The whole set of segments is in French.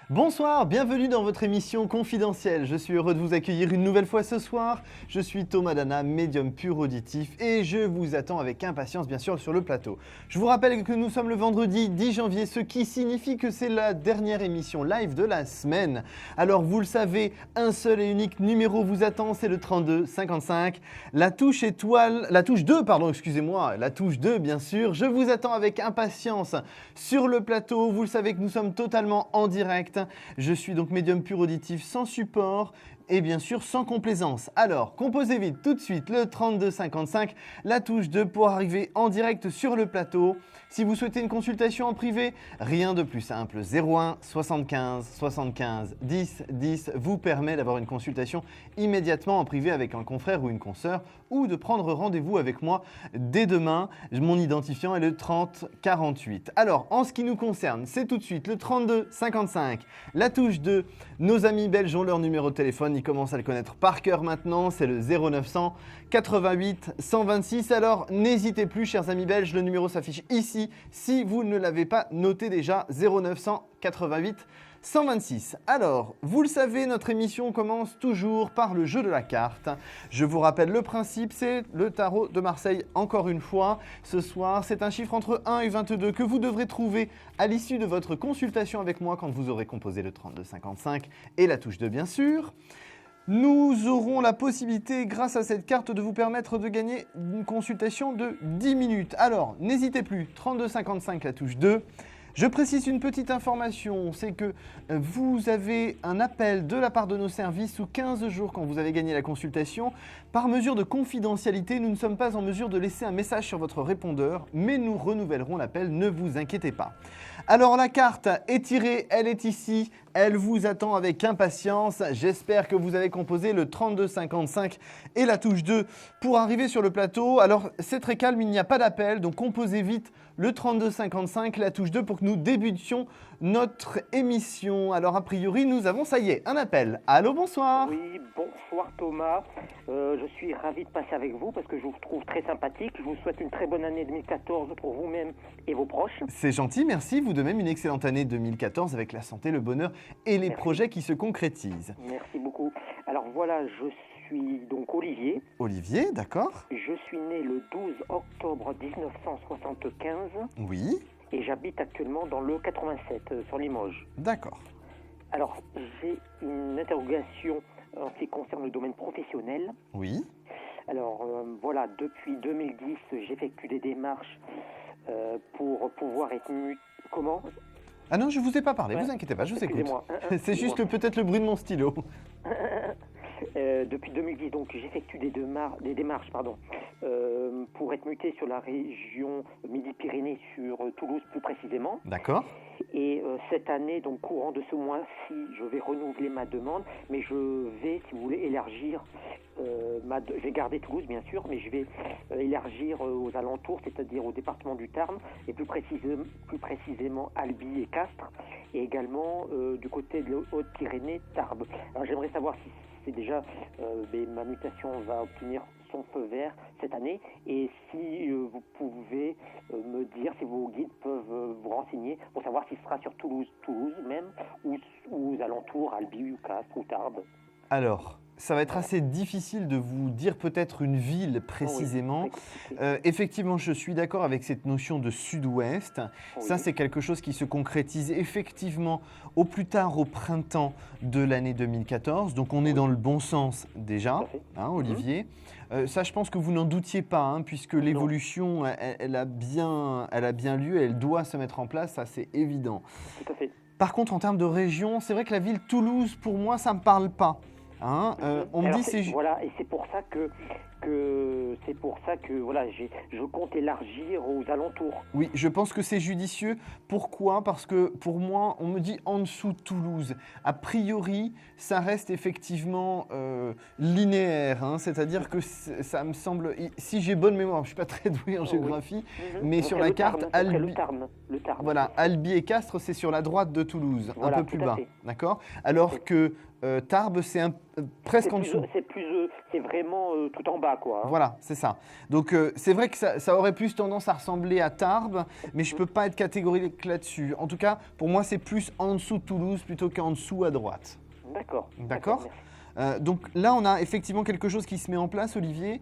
Bonsoir, bienvenue dans votre émission confidentielle. Je suis heureux de vous accueillir une nouvelle fois ce soir. Je suis Thomas Dana, médium pur auditif et je vous attends avec impatience bien sûr sur le plateau. Je vous rappelle que nous sommes le vendredi 10 janvier, ce qui signifie que c'est la dernière émission live de la semaine. Alors vous le savez, un seul et unique numéro vous attend, c'est le 32 55. La touche étoile, la touche 2 pardon, excusez-moi, la touche 2 bien sûr. Je vous attends avec impatience sur le plateau. Vous le savez que nous sommes totalement en direct. Je suis donc médium pur auditif sans support et bien sûr sans complaisance. Alors, composez vite tout de suite le 32 55, la touche 2 pour arriver en direct sur le plateau. Si vous souhaitez une consultation en privé, rien de plus simple. 01 75 75 10 10 vous permet d'avoir une consultation immédiatement en privé avec un confrère ou une consoeur ou de prendre rendez-vous avec moi dès demain. Mon identifiant est le 30 48. Alors, en ce qui nous concerne, c'est tout de suite le 32 55, la touche 2. Nos amis belges ont leur numéro de téléphone, ils commencent à le connaître par cœur maintenant, c'est le 0900 88 126. Alors, n'hésitez plus, chers amis belges, le numéro s'affiche ici si vous ne l'avez pas noté déjà, 0900 88 126. Alors, vous le savez, notre émission commence toujours par le jeu de la carte. Je vous rappelle le principe, c'est le tarot de Marseille encore une fois. Ce soir, c'est un chiffre entre 1 et 22 que vous devrez trouver à l'issue de votre consultation avec moi quand vous aurez composé le 32 55 et la touche 2 bien sûr. Nous aurons la possibilité, grâce à cette carte, de vous permettre de gagner une consultation de 10 minutes. Alors, n'hésitez plus, 32 55 la touche 2. Je précise une petite information, c'est que vous avez un appel de la part de nos services sous 15 jours quand vous avez gagné la consultation. Par mesure de confidentialité, nous ne sommes pas en mesure de laisser un message sur votre répondeur, mais nous renouvellerons l'appel, ne vous inquiétez pas. Alors la carte est tirée, elle est ici, elle vous attend avec impatience. J'espère que vous avez composé le 32 55 et la touche 2 pour arriver sur le plateau. Alors c'est très calme, il n'y a pas d'appel, donc composez vite le 32 55, la touche 2 pour que nous débutions notre émission. Alors a priori, nous avons, ça y est, un appel. Allô, bonsoir. Oui, bonsoir Thomas. Je suis ravi de passer avec vous parce que je vous trouve très sympathique. Je vous souhaite une très bonne année 2014 pour vous-même et vos proches. C'est gentil, merci. Vous de même, une excellente année 2014 avec la santé, le bonheur et les projets qui se concrétisent. Merci beaucoup. Alors voilà, je suis donc Olivier. Olivier, d'accord. Je suis né le 12 octobre 1975. Oui. Et j'habite actuellement dans le 87, sur Limoges. D'accord. Alors, j'ai une interrogation en ce qui concerne le domaine professionnel. Oui. Alors, voilà, depuis 2010, j'effectue des démarches pour pouvoir être Comment ? Ah non, je ne vous ai pas parlé, ouais. Vous inquiétez pas, je vous écoute. C'est Excusez-moi. juste peut-être le bruit de mon stylo. Depuis 2010, donc j'effectue des démarches pour être muté sur la région Midi-Pyrénées, sur Toulouse plus précisément. D'accord. Et cette année, donc courant de ce mois-ci, je vais renouveler ma demande, mais je vais, si vous voulez, élargir. Je vais garder Toulouse, bien sûr, mais je vais élargir aux alentours, c'est-à-dire au département du Tarn, et plus précisément Albi et Castres, et également du côté de Haute-Pyrénées, Tarbes. Alors j'aimerais savoir si c'est déjà ma mutation va obtenir son feu vert cette année, et si vous pouvez me dire, si vos guides peuvent vous renseigner pour savoir si ce sera sur Toulouse même, ou aux alentours, Albi ou Castres ou Tarbes. Alors, ça va être assez difficile de vous dire peut-être une ville précisément. Oui, effectivement, je suis d'accord avec cette notion de sud-ouest. Oui. Ça, c'est quelque chose qui se concrétise effectivement au plus tard au printemps de l'année 2014. Donc, on est dans le bon sens déjà, hein, Olivier. Ça, je pense que vous n'en doutiez pas, hein, puisque l'évolution, elle a bien lieu, elle doit se mettre en place, ça c'est évident. Tout à fait. Par contre, en termes de région, c'est vrai que la ville Toulouse, pour moi, ça ne me parle pas. Hein, on me dit Voilà, et c'est pour ça que c'est pour ça que voilà, je compte élargir aux alentours. Oui, je pense que c'est judicieux. Pourquoi? Parce que pour moi, on me dit en dessous de Toulouse. A priori, ça reste effectivement linéaire, hein, c'est-à-dire que ça me semble, si j'ai bonne mémoire, je ne suis pas très doué en géographie, mais Donc, sur c'est la le carte, Tarn, ça serait le Tarn. voilà, Albi et Castres, c'est sur la droite de Toulouse, Voilà, un peu plus tout à bas, fait. d'accord? Alors que Tarbes, c'est presque en dessous. C'est vraiment tout en bas, quoi. Hein. Voilà, c'est ça. Donc c'est vrai que ça aurait plus tendance à ressembler à Tarbes, mais je ne peux pas être catégorique là-dessus. En tout cas, pour moi, c'est plus en dessous de Toulouse plutôt qu'en dessous à droite. D'accord. D'accord. Merci. Donc là, on a effectivement quelque chose qui se met en place, Olivier.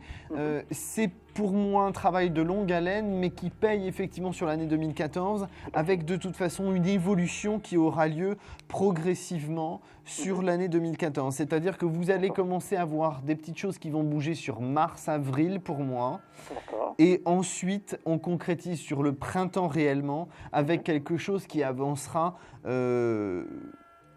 C'est pour moi un travail de longue haleine, mais qui paye effectivement sur l'année 2014, avec de toute façon une évolution qui aura lieu progressivement sur l'année 2014. C'est-à-dire que vous allez commencer à voir des petites choses qui vont bouger sur mars, avril pour moi. D'accord. Et ensuite, on concrétise sur le printemps réellement, avec quelque chose qui avancera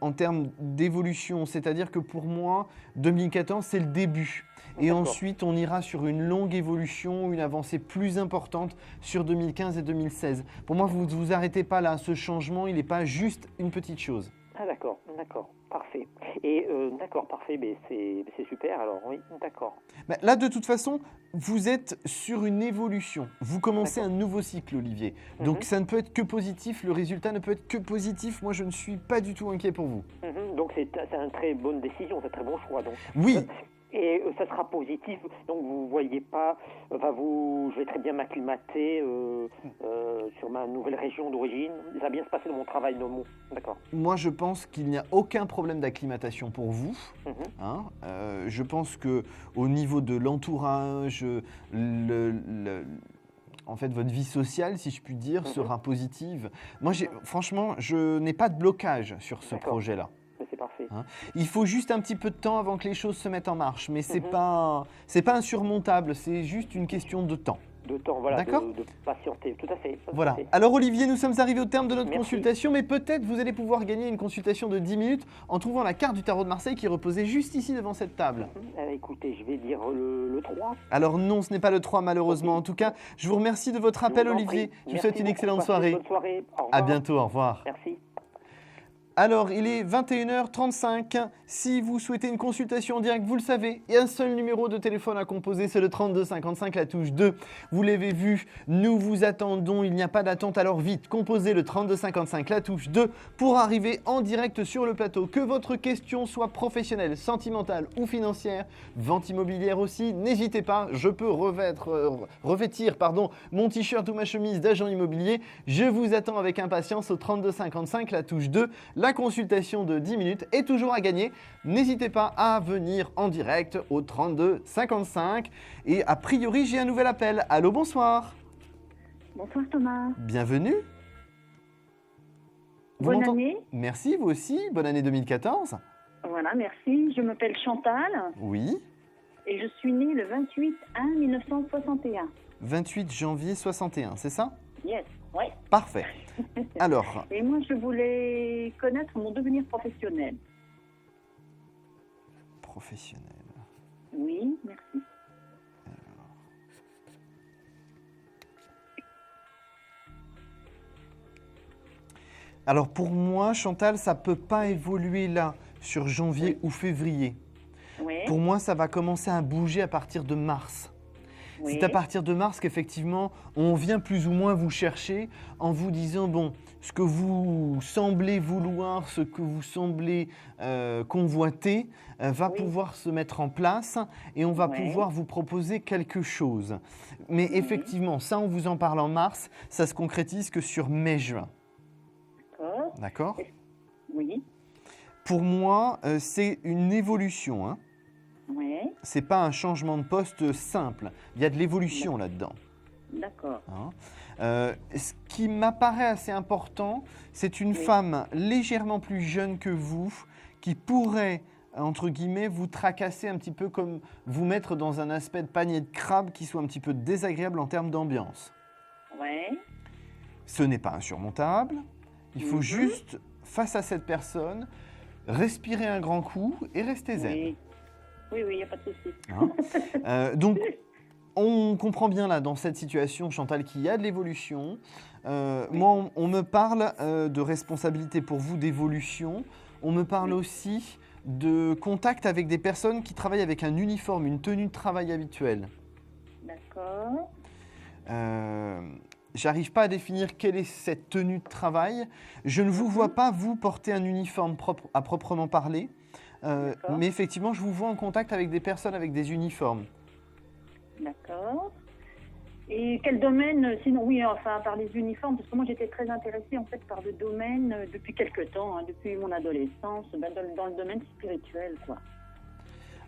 en termes d'évolution, c'est-à-dire que pour moi, 2014, c'est le début. Et ensuite, on ira sur une longue évolution, une avancée plus importante sur 2015 et 2016. Pour moi, vous ne vous arrêtez pas là. Ce changement, il n'est pas juste une petite chose. Ah d'accord, parfait. Et d'accord, parfait, mais c'est super alors, oui, d'accord. Là, de toute façon, vous êtes sur une évolution. Vous commencez un nouveau cycle, Olivier. Donc, ça ne peut être que positif. Le résultat ne peut être que positif. Moi, je ne suis pas du tout inquiet pour vous. Donc, c'est une très bonne décision, c'est un très bon choix. Donc. Oui. Et ça sera positif, donc vous voyez pas, je vais très bien m'acclimater sur ma nouvelle région d'origine. Ça va bien se passer dans mon travail, d'accord. Moi, je pense qu'il n'y a aucun problème d'acclimatation pour vous. Hein. Je pense que au niveau de l'entourage, en fait, votre vie sociale, si je puis dire, sera positive. Moi, franchement, je n'ai pas de blocage sur ce projet-là. C'est parfait. Hein. Il faut juste un petit peu de temps avant que les choses se mettent en marche, mais c'est pas insurmontable, c'est juste une question de temps. Voilà, de patienter, tout à fait. Voilà. Alors Olivier, nous sommes arrivés au terme de notre Merci. consultation, mais peut-être vous allez pouvoir gagner une consultation de 10 minutes en trouvant la carte du tarot de Marseille qui reposait juste ici devant cette table. Écoutez, je vais dire le 3. Alors non, ce n'est pas le 3 malheureusement. En tout cas, je vous remercie de votre appel Olivier. Je vous souhaite une excellente soirée. Bonne soirée. Au revoir. À bientôt, au revoir. Merci. Alors, il est 21h35. Si vous souhaitez une consultation en direct, vous le savez, il y a un seul numéro de téléphone à composer, c'est le 32 55, la touche 2. Vous l'avez vu, nous vous attendons, il n'y a pas d'attente, alors vite, composez le 32 55, la touche 2 pour arriver en direct sur le plateau. Que votre question soit professionnelle, sentimentale ou financière, vente immobilière aussi, n'hésitez pas, je peux revêtir mon t-shirt ou ma chemise d'agent immobilier. Je vous attends avec impatience au 32 55, la touche 2. La consultation de 10 minutes est toujours à gagner. N'hésitez pas à venir en direct au 32 55. Et a priori, j'ai un nouvel appel. Allô, bonsoir. Bonsoir Thomas. Bienvenue. Bonne année. Merci, vous aussi. Bonne année 2014. Voilà, merci. Je m'appelle Chantal. Oui. Et je suis née le 28/1/1961. 28 janvier 61, c'est ça? Yes, ouais. Parfait. Alors. Et moi, je voulais connaître mon devenir professionnel. Professionnel. Oui, merci. Alors pour moi, Chantal, ça ne peut pas évoluer là, sur janvier ou février. Oui. Pour moi, ça va commencer à bouger à partir de mars. Oui. C'est à partir de mars qu'effectivement, on vient plus ou moins vous chercher en vous disant, bon, ce que vous semblez vouloir, ce que vous semblez convoiter, va pouvoir se mettre en place et on va pouvoir vous proposer quelque chose. Mais effectivement, ça, on vous en parle en mars, ça se concrétise que sur mai-juin. D'accord ? Oui. Pour moi, c'est une évolution, hein. Oui. C'est pas un changement de poste simple. Il y a de l'évolution là-dedans. D'accord. Hein. Ce qui m'apparaît assez important, c'est une femme légèrement plus jeune que vous qui pourrait, entre guillemets, vous tracasser un petit peu comme vous mettre dans un aspect de panier de crabe qui soit un petit peu désagréable en termes d'ambiance. Oui. Ce n'est pas insurmontable. Il faut juste, face à cette personne, respirer un grand coup et rester zen. Oui. Oui, il n'y a pas de souci. Hein. Donc, on comprend bien là, dans cette situation, Chantal, qu'il y a de l'évolution. Moi, on me parle de responsabilité pour vous, d'évolution. On me parle aussi de contact avec des personnes qui travaillent avec un uniforme, une tenue de travail habituelle. D'accord. J'arrive pas à définir quelle est cette tenue de travail. Je ne vous vois pas, vous, porter un uniforme propre, à proprement parler. Mais effectivement, je vous vois en contact avec des personnes avec des uniformes. D'accord. Et quel domaine, sinon, oui, enfin, par les uniformes, parce que moi j'étais très intéressée en fait par le domaine depuis quelque temps, hein, depuis mon adolescence, dans le domaine spirituel, quoi.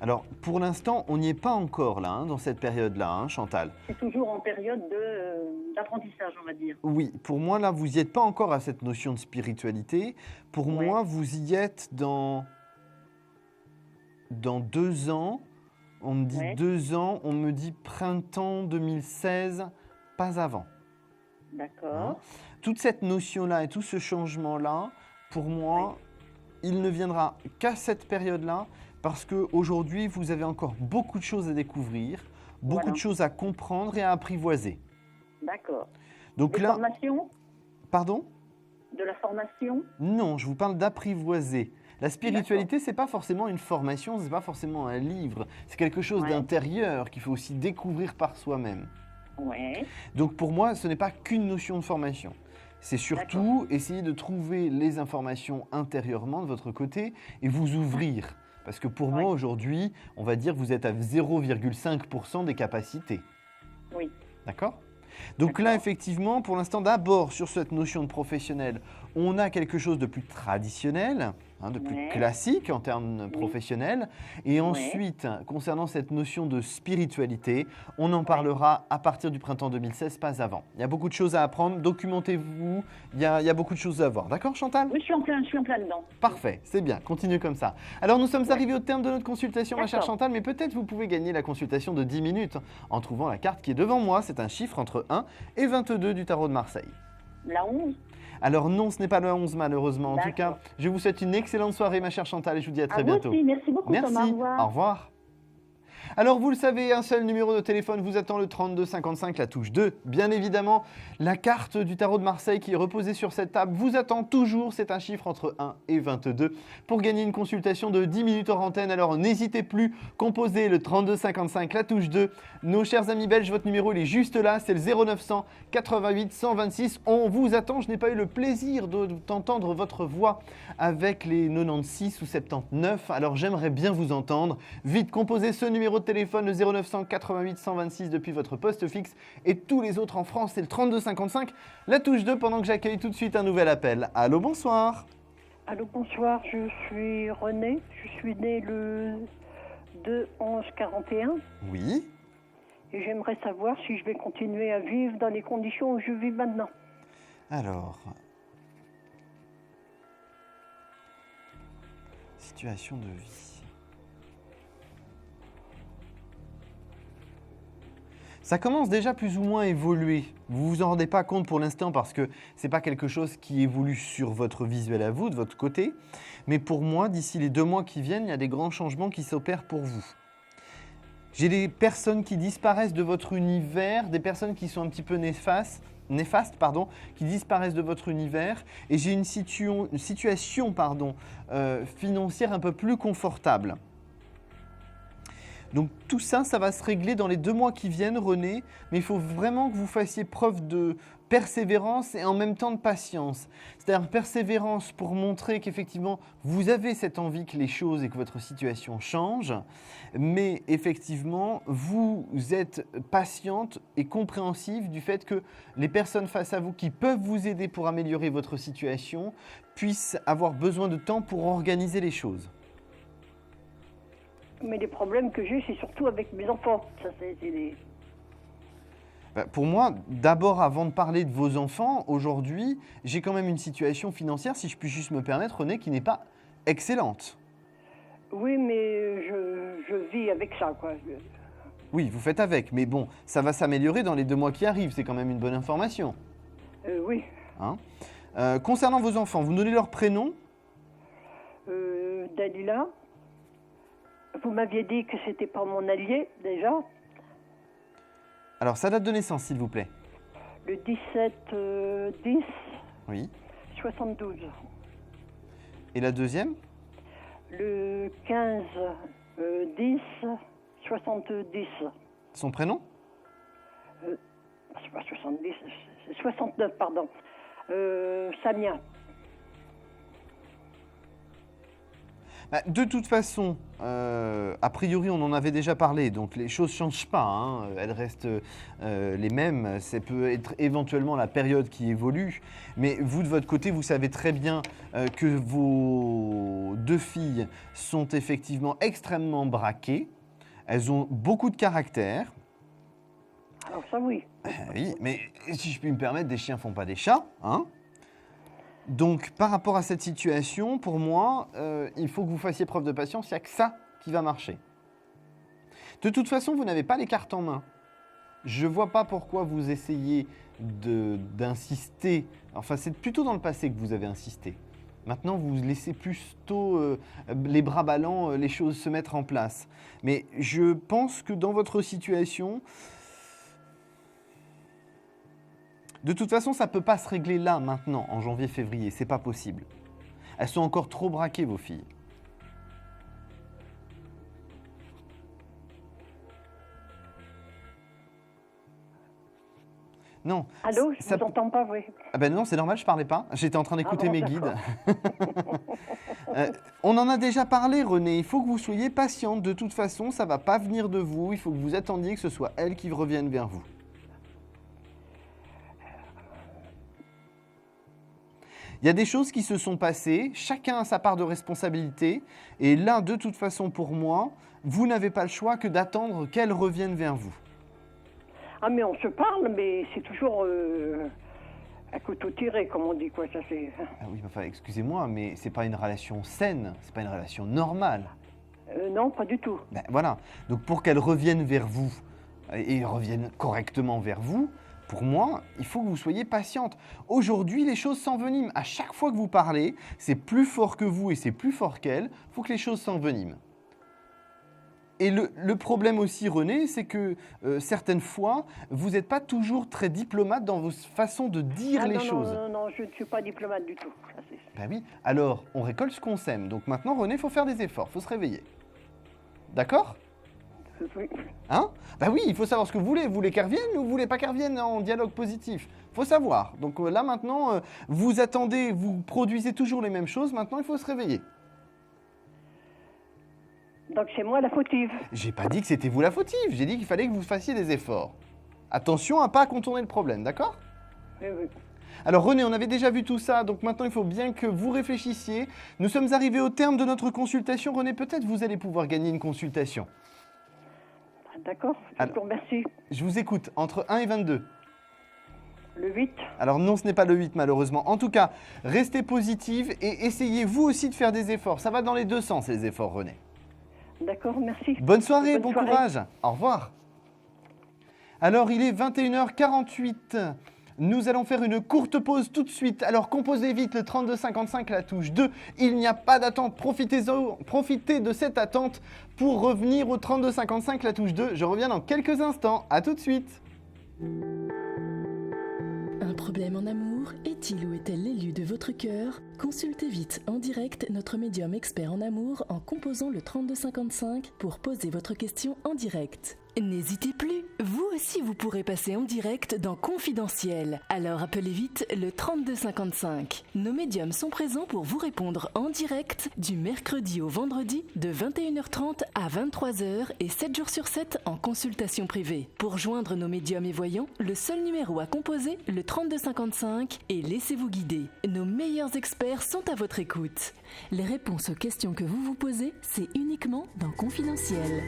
Alors, pour l'instant, on n'y est pas encore là, hein, dans cette période-là, hein, Chantal. C'est toujours en période d'apprentissage, on va dire. Oui, pour moi, là, vous n'y êtes pas encore à cette notion de spiritualité. Pour moi, vous y êtes dans 2 ans. On me dit 2 ans, on me dit printemps 2016, pas avant. D'accord. Hein. Toute cette notion-là et tout ce changement-là, pour moi, il ne viendra qu'à cette période-là, parce qu'aujourd'hui, vous avez encore beaucoup de choses à découvrir, beaucoup de choses à comprendre et à apprivoiser. D'accord. Donc Des formations ? Pardon ? De la formation ? Non, je vous parle d'apprivoiser. La spiritualité, c'est pas forcément une formation, c'est pas forcément un livre. C'est quelque chose d'intérieur qu'il faut aussi découvrir par soi-même. Ouais. Donc pour moi, ce n'est pas qu'une notion de formation. C'est surtout essayer de trouver les informations intérieurement de votre côté et vous ouvrir. Parce que pour moi, aujourd'hui, on va dire que vous êtes à 0,5% des capacités. Oui. D'accord ? Donc là, effectivement, pour l'instant, d'abord, sur cette notion de professionnel, on a quelque chose de plus traditionnel, de plus classique en termes professionnels. Et ensuite, concernant cette notion de spiritualité, on en parlera à partir du printemps 2016, pas avant. Il y a beaucoup de choses à apprendre, documentez-vous, il y a beaucoup de choses à voir. D'accord, Chantal ? Oui, je suis en plein dedans. Parfait, c'est bien, continuez comme ça. Alors, nous sommes arrivés au terme de notre consultation, ma chère Chantal, mais peut-être vous pouvez gagner la consultation de 10 minutes en trouvant la carte qui est devant moi. C'est un chiffre entre 1 et 22 du tarot de Marseille. La 11 ? Alors non, ce n'est pas le 11 malheureusement. En tout cas, je vous souhaite une excellente soirée, ma chère Chantal, et je vous dis à très bientôt. Aussi. Merci beaucoup, Merci. Thomas. Au revoir. Au revoir. Alors vous le savez, un seul numéro de téléphone vous attend, le 32 55, la touche 2. Bien évidemment, la carte du tarot de Marseille qui est reposée sur cette table vous attend toujours. C'est un chiffre entre 1 et 22 pour gagner une consultation de 10 minutes hors antenne. Alors n'hésitez plus, composez le 32 55, la touche 2. Nos chers amis belges, votre numéro il est juste là, c'est le 0900 88 126. On vous attend, je n'ai pas eu le plaisir d'entendre votre voix avec les 96 ou 79. Alors j'aimerais bien vous entendre. Vite, composez ce numéro de téléphone, le 0900 88 126 depuis votre poste fixe, et tous les autres en France, c'est le 32 55, la touche 2, pendant que j'accueille tout de suite un nouvel appel. Allô, bonsoir. Allô, bonsoir, je suis René, je suis née le 2/11/41. Oui. Et j'aimerais savoir si je vais continuer à vivre dans les conditions où je vis maintenant. Alors, situation de vie. Ça commence déjà plus ou moins à évoluer. Vous vous en rendez pas compte pour l'instant parce que c'est pas quelque chose qui évolue sur votre visuel à vous, de votre côté. Mais pour moi, d'ici les 2 mois qui viennent, il y a des grands changements qui s'opèrent pour vous. J'ai des personnes qui disparaissent de votre univers, des personnes qui sont un petit peu néfastes, qui disparaissent de votre univers. Et j'ai une situation financière un peu plus confortable. Donc tout ça, ça va se régler dans les 2 mois qui viennent, René, mais il faut vraiment que vous fassiez preuve de persévérance et en même temps de patience. C'est-à-dire persévérance pour montrer qu'effectivement, vous avez cette envie que les choses et que votre situation change, mais effectivement, vous êtes patiente et compréhensive du fait que les personnes face à vous qui peuvent vous aider pour améliorer votre situation puissent avoir besoin de temps pour organiser les choses. Mais les problèmes que j'ai, c'est surtout avec mes enfants. Ça, c'est des... Pour moi, d'abord, avant de parler de vos enfants, aujourd'hui, j'ai quand même une situation financière, si je puis juste me permettre, René, qui n'est pas excellente. Oui, mais je vis avec ça, quoi. Oui, vous faites avec, mais bon, ça va s'améliorer dans les 2 mois qui arrivent, c'est quand même une bonne information. Oui. Hein concernant vos enfants, vous donnez leur prénom ? Dalila. vous m'aviez dit que c'était pas mon allié, déjà. Alors, sa date de naissance, s'il vous plaît. Le 17-10-72. Oui. Et la deuxième? Le 15-10-70. Son prénom? C'est pas 70, c'est 69, pardon. Samia. Bah, de toute façon, a priori, on en avait déjà parlé, donc les choses ne changent pas, hein, elles restent les mêmes. Ça peut être éventuellement la période qui évolue, mais vous, de votre côté, vous savez très bien que vos deux filles sont effectivement extrêmement braquées. Elles ont beaucoup de caractère. Alors ça, oui. Oui, mais si je puis me permettre, des chiens font pas des chats, hein. Donc, par rapport à cette situation, pour moi, il faut que vous fassiez preuve de patience. Il n'y a que ça qui va marcher. De toute façon, vous n'avez pas les cartes en main. Je ne vois pas pourquoi vous essayez d'insister. Enfin, c'est plutôt dans le passé que vous avez insisté. Maintenant, vous laissez plutôt les bras ballants, les choses se mettre en place. Mais je pense que dans votre situation... De toute façon, ça ne peut pas se régler là, maintenant, en janvier-février. C'est pas possible. Elles sont encore trop braquées, vos filles. Non. Allô, je vous entends pas, oui. Ah ben non, c'est normal, je parlais pas. J'étais en train d'écouter mes guides. On en a déjà parlé, René. Il faut que vous soyez patiente. De toute façon, ça ne va pas venir de vous. Il faut que vous attendiez que ce soit elles qui reviennent vers vous. Il y a des choses qui se sont passées, chacun a sa part de responsabilité, et là, de toute façon, pour moi, vous n'avez pas le choix que d'attendre qu'elles reviennent vers vous. Ah, mais on se parle, mais c'est toujours à couteau tiré, comme on dit, quoi, ça c'est... Ah oui, enfin, excusez-moi, mais c'est pas une relation saine, c'est pas une relation normale. Non, pas du tout. Ben, voilà, donc pour qu'elles reviennent vers vous, et reviennent correctement vers vous, pour moi, il faut que vous soyez patiente. Aujourd'hui, les choses s'enveniment. À chaque fois que vous parlez, c'est plus fort que vous et c'est plus fort qu'elle. Il faut que les choses s'enveniment. Et le problème aussi, René, c'est que certaines fois, vous n'êtes pas toujours très diplomate dans vos façons de dire les choses. Non, je ne suis pas diplomate du tout. Ben oui, alors on récolte ce qu'on sème. Donc maintenant, René, il faut faire des efforts, il faut se réveiller. D'accord ? Oui. Hein? Ben oui, il faut savoir ce que vous voulez. Vous voulez qu'elle revienne ou vous voulez pas qu'elle revienne en dialogue positif? Il faut savoir. Donc là maintenant, vous attendez, vous produisez toujours les mêmes choses. Maintenant, il faut se réveiller. Donc c'est moi la fautive. J'ai pas dit que c'était vous la fautive. J'ai dit qu'il fallait que vous fassiez des efforts. Attention à pas contourner le problème, d'accord? Oui, oui. Alors René, on avait déjà vu tout ça, donc maintenant il faut bien que vous réfléchissiez. Nous sommes arrivés au terme de notre consultation. René, peut-être vous allez pouvoir gagner une consultation. D'accord, je vous remercie. Je vous écoute, entre 1 et 22. Le 8. Alors non, ce n'est pas le 8 malheureusement. En tout cas, restez positive et essayez vous aussi de faire des efforts. Ça va dans les deux sens les efforts, René. D'accord, merci. Bonne soirée, Bonne bon soirée. courage. Au revoir. Alors il est 21h48. Nous allons faire une courte pause tout de suite. Alors composez vite le 3255, la touche 2. Il n'y a pas d'attente. Profitez de cette attente pour revenir au 3255, la touche 2. Je reviens dans quelques instants. À tout de suite. Un problème en amour? Est-il ou est-elle l'élu de votre cœur? Consultez vite en direct notre médium expert en amour en composant le 3255 pour poser votre question en direct. N'hésitez plus, vous aussi vous pourrez passer en direct dans Confidentiel. Alors appelez vite le 3255. Nos médiums sont présents pour vous répondre en direct du mercredi au vendredi de 21h30 à 23h et 7 jours sur 7 en consultation privée. Pour joindre nos médiums et voyants, le seul numéro à composer, le 3255, et laissez-vous guider. Nos meilleurs experts sont à votre écoute. Les réponses aux questions que vous vous posez, c'est uniquement dans Confidentiel.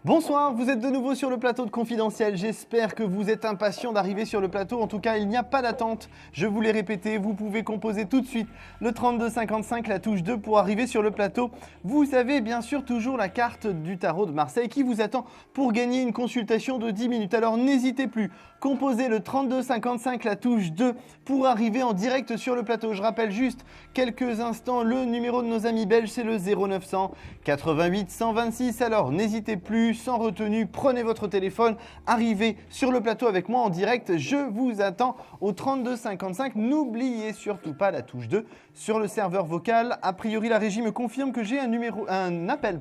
Bonsoir, vous êtes de nouveau sur le plateau de Confidentiel. J'espère que vous êtes impatients d'arriver sur le plateau. En tout cas, il n'y a pas d'attente. Je vous l'ai répété, vous pouvez composer tout de suite le 3255, la touche 2 pour arriver sur le plateau. Vous avez bien sûr toujours la carte du tarot de Marseille qui vous attend pour gagner une consultation de 10 minutes. Alors n'hésitez plus. Composez le 32 55, la touche 2, pour arriver en direct sur le plateau. Je rappelle juste quelques instants, le numéro de nos amis belges, c'est le 0900 88 126. Alors n'hésitez plus, sans retenue, prenez votre téléphone, arrivez sur le plateau avec moi en direct. Je vous attends au 32 55. N'oubliez surtout pas la touche 2 sur le serveur vocal. A priori, la régie me confirme que j'ai un appel.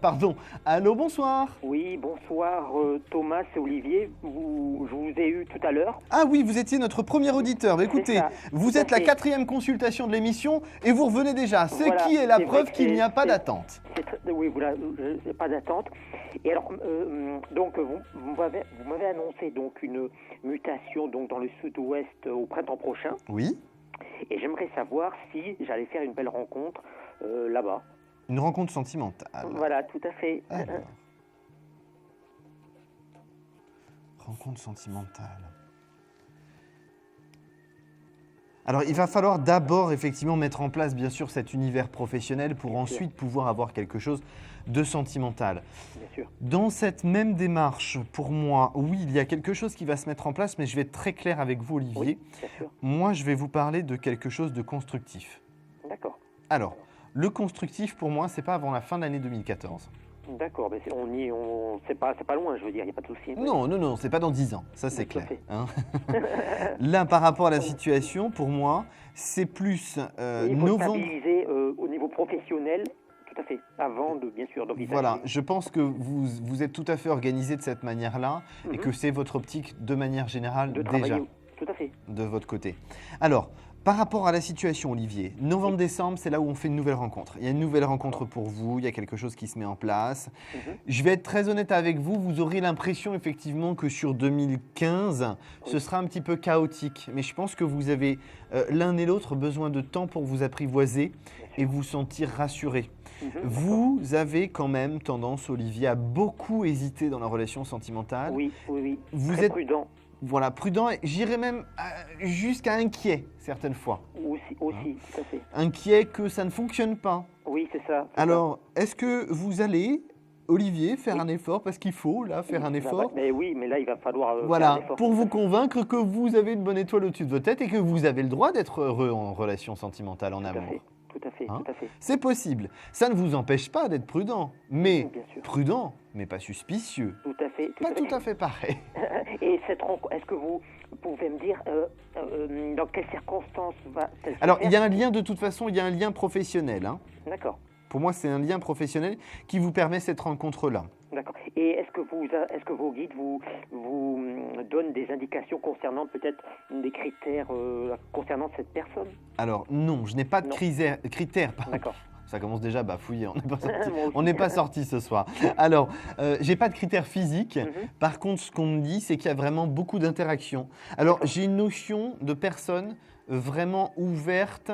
Allô, bonsoir. Oui, bonsoir Thomas, c'est Olivier. Je vous ai eu tout à l'heure. Ah oui, vous étiez notre premier auditeur. Bah, écoutez, ça, vous tout à êtes la fait. 4e consultation de l'émission et vous revenez déjà. Ce Voilà, qui est la c'est preuve vrai que qu'il n'y a pas c'est- d'attente. Oui, voilà, j'ai pas d'attente. Et alors, donc, vous m'avez annoncé donc une mutation donc dans le sud-ouest au printemps prochain. Oui. Et j'aimerais savoir si j'allais faire une belle rencontre là-bas. Une rencontre sentimentale. Voilà, tout à fait. Alors. Rencontre sentimentale. Alors, il va falloir d'abord effectivement mettre en place, bien sûr, cet univers professionnel pour Bien sûr. ensuite pouvoir avoir quelque chose de sentimental. Bien sûr. Dans cette même démarche, pour moi, oui, il y a quelque chose qui va se mettre en place, mais je vais être très clair avec vous, Olivier. Oui, bien sûr. Moi, je vais vous parler de quelque chose de constructif. D'accord. Alors, le constructif, pour moi, c'est pas avant la fin de l'année 2014. D'accord, mais c'est pas loin, je veux dire, il n'y a pas de souci. Non, c'est pas dans 10 ans, ça c'est Tout à clair. fait. hein. Là, par rapport à la situation, pour moi, c'est plus Il faut novembre. stabiliser au niveau professionnel, tout à fait, avant de, bien sûr, d'envisager. Voilà, je pense que vous êtes tout à fait organisé de cette manière-là et Mhm. que c'est votre optique de manière générale de déjà travailler, tout à fait. de votre côté. Alors, par rapport à la situation, Olivier, novembre-décembre, c'est là où on fait une nouvelle rencontre. Il y a une nouvelle rencontre pour vous, il y a quelque chose qui se met en place. Mhm. Je vais être très honnête avec vous, vous aurez l'impression effectivement que sur 2015, ce sera un petit peu chaotique. Mais je pense que vous avez l'un et l'autre besoin de temps pour vous apprivoiser et vous sentir rassuré. Mhm. Vous avez quand même tendance, Olivier, à beaucoup hésiter dans la relation sentimentale. Oui, oui, oui. Vous Très êtes prudent voilà, prudent, et j'irais même jusqu'à inquiet certaines fois. aussi, tout à fait. Inquiet que ça ne fonctionne pas. Oui, c'est ça. c'est Alors, est-ce que vous allez, Olivier, faire Oui. un effort, parce qu'il faut là faire un ça. effort, Mais oui, mais là, il va falloir faire un voilà, effort. pour vous convaincre que vous avez une bonne étoile au-dessus de votre tête et que vous avez le droit d'être heureux en relation sentimentale, en Tout à amour. fait, tout à fait, Hein tout à fait. C'est possible. Ça ne vous empêche pas d'être prudent, mais Bien sûr. prudent, mais pas suspicieux. Tout à fait, Pas tout à fait pareil. Et cette rencontre, est-ce que vous pouvez me dire dans quelles circonstances va-t-elle se Alors, faire il y a un lien de toute façon, il y a un lien professionnel. hein. D'accord, Pour moi, c'est un lien professionnel qui vous permet cette rencontre-là. d'accord. Et est-ce que vos guides vous donnent des indications concernant peut-être des critères concernant cette personne? Alors, non, je n'ai pas de Non. critères. pardon. D'accord. Ça commence déjà à bafouiller, on n'est pas sorti. Moi aussi. On n'est pas sorti ce soir. Alors, j'ai pas de critères physiques. Mhm. Par contre, ce qu'on me dit, c'est qu'il y a vraiment beaucoup d'interactions. Alors, j'ai une notion de personne vraiment ouverte,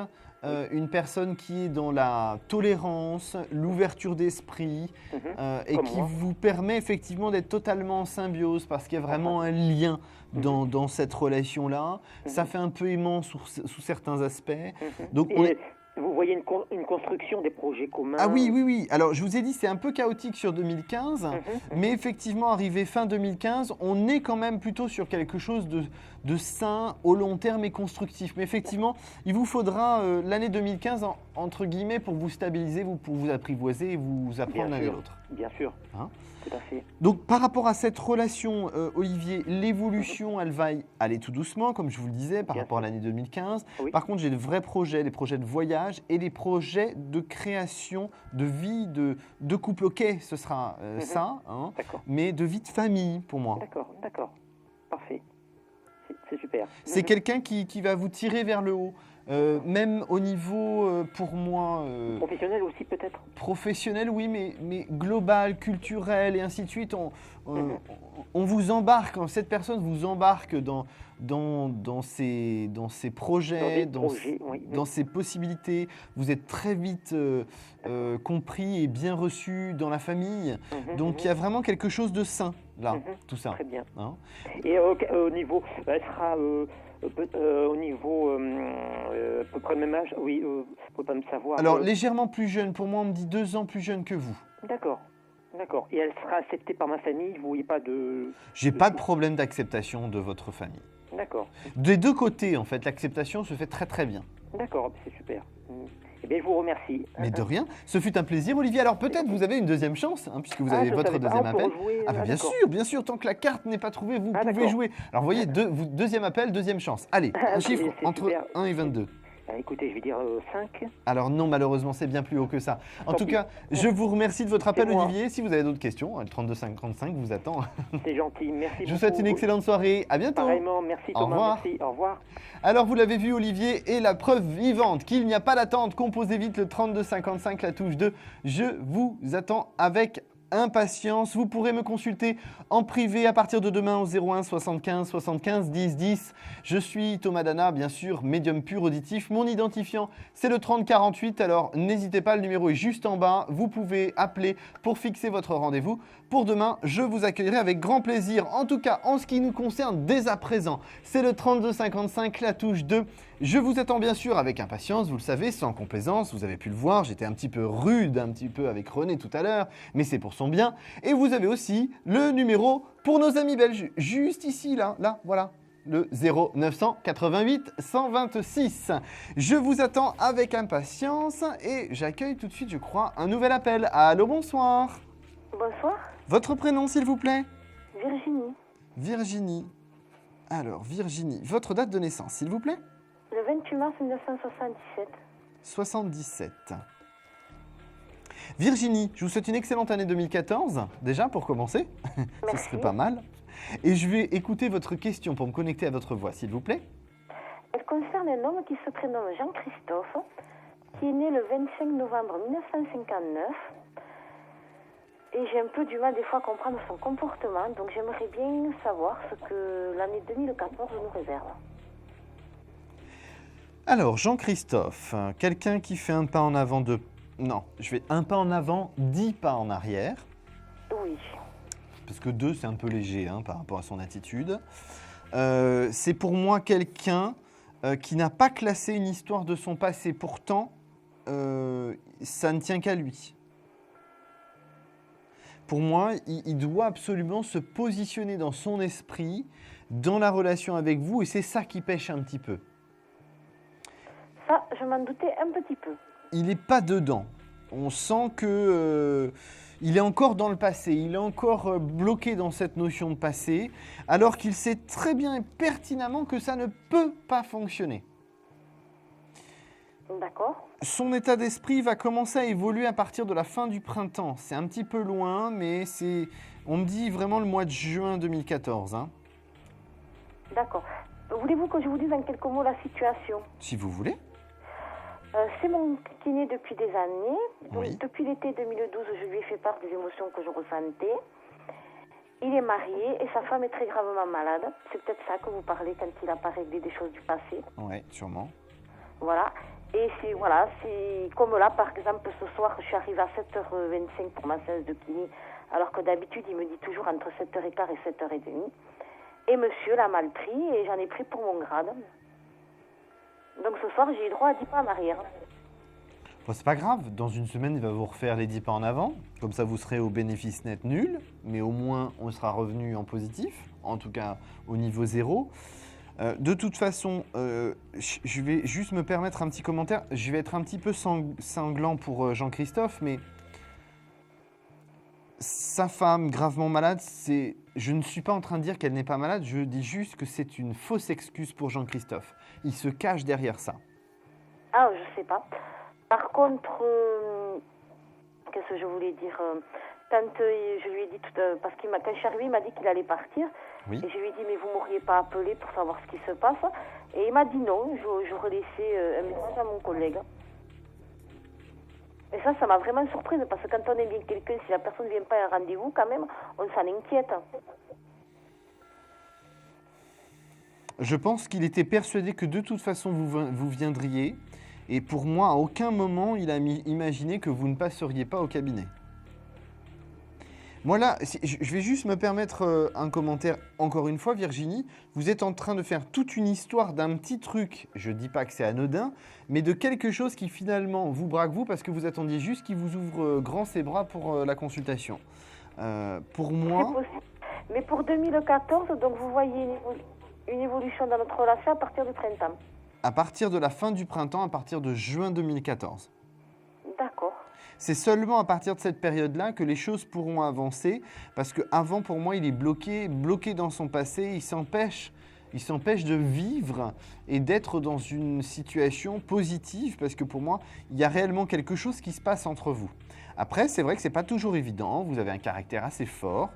une personne qui est dans la tolérance, l'ouverture d'esprit, Mhm. et Comme qui moi. vous permet effectivement d'être totalement en symbiose parce qu'il y a vraiment un lien dans cette relation-là. Ça fait un peu aimant sous certains aspects. Mhm. Donc, Et on est- vous voyez une construction des projets communs? Ah oui, oui, oui. Alors, je vous ai dit, c'est un peu chaotique sur 2015, Mhm. mais effectivement, arrivé fin 2015, on est quand même plutôt sur quelque chose de sain, au long terme et constructif. Mais effectivement, il vous faudra l'année 2015, entre guillemets, pour vous stabiliser, pour vous apprivoiser et vous apprendre l'un et sûr. l'autre. Bien sûr, Hein tout à fait. Donc, par rapport à cette relation, Olivier, l'évolution, elle va aller tout doucement, comme je vous le disais, par Bien rapport à l'année 2015. Oui. Par contre, j'ai de vrais projets, des projets de voyage et des projets de création, de vie, de couple. Ok, ce sera ça, hein, D'accord, mais de vie de famille pour moi. d'accord. Parfait. C'est super. C'est Mhm. quelqu'un qui va vous tirer vers le haut. Même au niveau, pour moi, Professionnel aussi peut-être? professionnel, oui, mais global, culturel et ainsi de suite. Mhm. On vous embarque, cette personne vous embarque dans ses projets, Dans des projets, oui. dans ses possibilités. Vous êtes très vite compris et bien reçu dans la famille. Mhm, Donc il y a vraiment quelque chose de sain là, Mhm. tout ça. Très bien. hein. Et au niveau, elle sera au niveau à peu près le même âge? Oui, vous ne pouvez pas me savoir. Alors légèrement plus jeune, pour moi on me dit 2 ans plus jeune que vous. D'accord, D'accord. Et elle sera acceptée par ma famille, vous voyez pas de... J'ai pas de problème d'acceptation de votre famille. D'accord. Des deux côtés, en fait, l'acceptation se fait très très bien. D'accord, c'est super. Eh bien, je vous remercie. Mais de rien, ce fut un plaisir, Olivier. Alors peut-être vous avez une deuxième chance, hein, puisque vous avez je votre savais pas. deuxième On peut appel. rejouer, Ah bah bien d'accord. sûr, tant que la carte n'est pas trouvée, vous pouvez d'accord. jouer. Alors vous voyez, deuxième appel, deuxième chance. Allez, un chiffre c'est entre super. 1 et 22. Écoutez, je vais dire 5. Alors non, malheureusement, c'est bien plus haut que ça. En Tant tout pis. cas, je vous remercie de votre appel, C'est moi. Olivier. Si vous avez d'autres questions, le 3255 vous attend. C'est gentil, merci beaucoup. Je vous souhaite une excellente soirée. À bientôt. Pareillement, merci Au Thomas, revoir. merci, au revoir. Alors vous l'avez vu, Olivier est la preuve vivante qu'il n'y a pas d'attente. Composez vite le 3255, la touche 2. Je vous attends avec impatience. Vous pourrez me consulter en privé à partir de demain au 01 75 75 10 10. Je suis Thomas Dana, bien sûr, médium pur auditif. Mon identifiant, c'est le 3048. Alors n'hésitez pas, le numéro est juste en bas. Vous pouvez appeler pour fixer votre rendez-vous. Pour demain, je vous accueillerai avec grand plaisir. En tout cas, en ce qui nous concerne dès à présent, c'est le 3255, la touche 2. Je vous attends bien sûr avec impatience, vous le savez, sans complaisance. Vous avez pu le voir, j'étais un petit peu rude, un petit peu avec René tout à l'heure, mais c'est pour son bien. Et vous avez aussi le numéro pour nos amis belges, juste ici, là, voilà. Le 0988 126. Je vous attends avec impatience et j'accueille tout de suite, je crois, un nouvel appel. Allô, bonsoir. Bonsoir, Votre prénom, s'il vous plaît? Virginie. Virginie. Alors, Virginie, votre date de naissance, s'il vous plaît? Le 28 mars 1977. 77. Virginie, je vous souhaite une excellente année 2014, déjà pour commencer. Ce Merci. serait pas mal. Et je vais écouter votre question pour me connecter à votre voix, s'il vous plaît. Elle concerne un homme qui se prénomme Jean-Christophe, qui est né le 25 novembre 1959. Et j'ai un peu du mal des fois à comprendre son comportement, donc j'aimerais bien savoir ce que l'année 2014 nous réserve. Alors, Jean-Christophe, quelqu'un qui fait un pas en avant de... Non, je fais un pas en avant, 10 pas en arrière. Oui, Parce que 2, c'est un peu léger hein, par rapport à son attitude. C'est pour moi quelqu'un qui n'a pas classé une histoire de son passé. Pourtant, ça ne tient qu'à lui. Pour moi, il doit absolument se positionner dans son esprit, dans la relation avec vous, et c'est ça qui pêche un petit peu. ça, je m'en doutais un petit peu. Il n'est pas dedans. On sent que il est encore dans le passé, il est encore bloqué dans cette notion de passé, alors qu'il sait très bien et pertinemment que ça ne peut pas fonctionner. D'accord. Son état d'esprit va commencer à évoluer à partir de la fin du printemps. C'est un petit peu loin, mais c'est, on me dit vraiment le mois de juin 2014. Hein. D'accord. Voulez-vous que je vous dise en quelques mots la situation? Si vous voulez. C'est mon kiné depuis des années. Donc, Oui. depuis l'été 2012, je lui ai fait part des émotions que je ressentais. Il est marié et sa femme est très gravement malade. C'est peut-être ça que vous parlez quand il n'a pas réglé des choses du passé. Oui, sûrement. Voilà. Et c'est comme là, par exemple, ce soir, je suis arrivée à 7h25 pour ma séance de kiné, alors que d'habitude, il me dit toujours entre 7h15 et 7h30. Et monsieur l'a mal pris et j'en ai pris pour mon grade. Donc ce soir, j'ai eu droit à 10 pas en arrière. Bon, c'est pas grave, dans une semaine, il va vous refaire les 10 pas en avant. Comme ça, vous serez au bénéfice net nul, mais au moins, on sera revenu en positif, en tout cas au niveau 0. De toute façon, je vais juste me permettre un petit commentaire. Je vais être un petit peu sanglant pour Jean-Christophe, mais sa femme gravement malade, je ne suis pas en train de dire qu'elle n'est pas malade, je dis juste que c'est une fausse excuse pour Jean-Christophe. Il se cache derrière ça. Ah, je sais pas. Par contre, qu'est-ce que je voulais dire quand je lui ai dit, parce que quand je suis arrivée, il m'a dit qu'il allait partir. Oui. Et je lui ai dit, mais vous m'auriez pas appelé pour savoir ce qui se passe. Et il m'a dit non, j'aurais laissé un message à mon collègue. Et ça m'a vraiment surprise, parce que quand on aime bien quelqu'un, si la personne ne vient pas à un rendez-vous, quand même, on s'en inquiète. Je pense qu'il était persuadé que de toute façon vous viendriez. Et pour moi, à aucun moment, il a imaginé que vous ne passeriez pas au cabinet. Moi là, je vais juste me permettre un commentaire encore une fois, Virginie. Vous êtes en train de faire toute une histoire d'un petit truc, je ne dis pas que c'est anodin, mais de quelque chose qui finalement vous braque vous parce que vous attendiez juste qu'il vous ouvre grand ses bras pour la consultation. Pour moi... C'est possible. Mais pour 2014, donc vous voyez une évolution dans notre relation à partir du printemps. À partir de la fin du printemps, à partir de juin 2014. D'accord. C'est seulement à partir de cette période-là que les choses pourront avancer, parce qu'avant, pour moi, il est bloqué dans son passé, il s'empêche de vivre et d'être dans une situation positive, parce que pour moi, il y a réellement quelque chose qui se passe entre vous. Après, c'est vrai que ce n'est pas toujours évident, vous avez un caractère assez fort,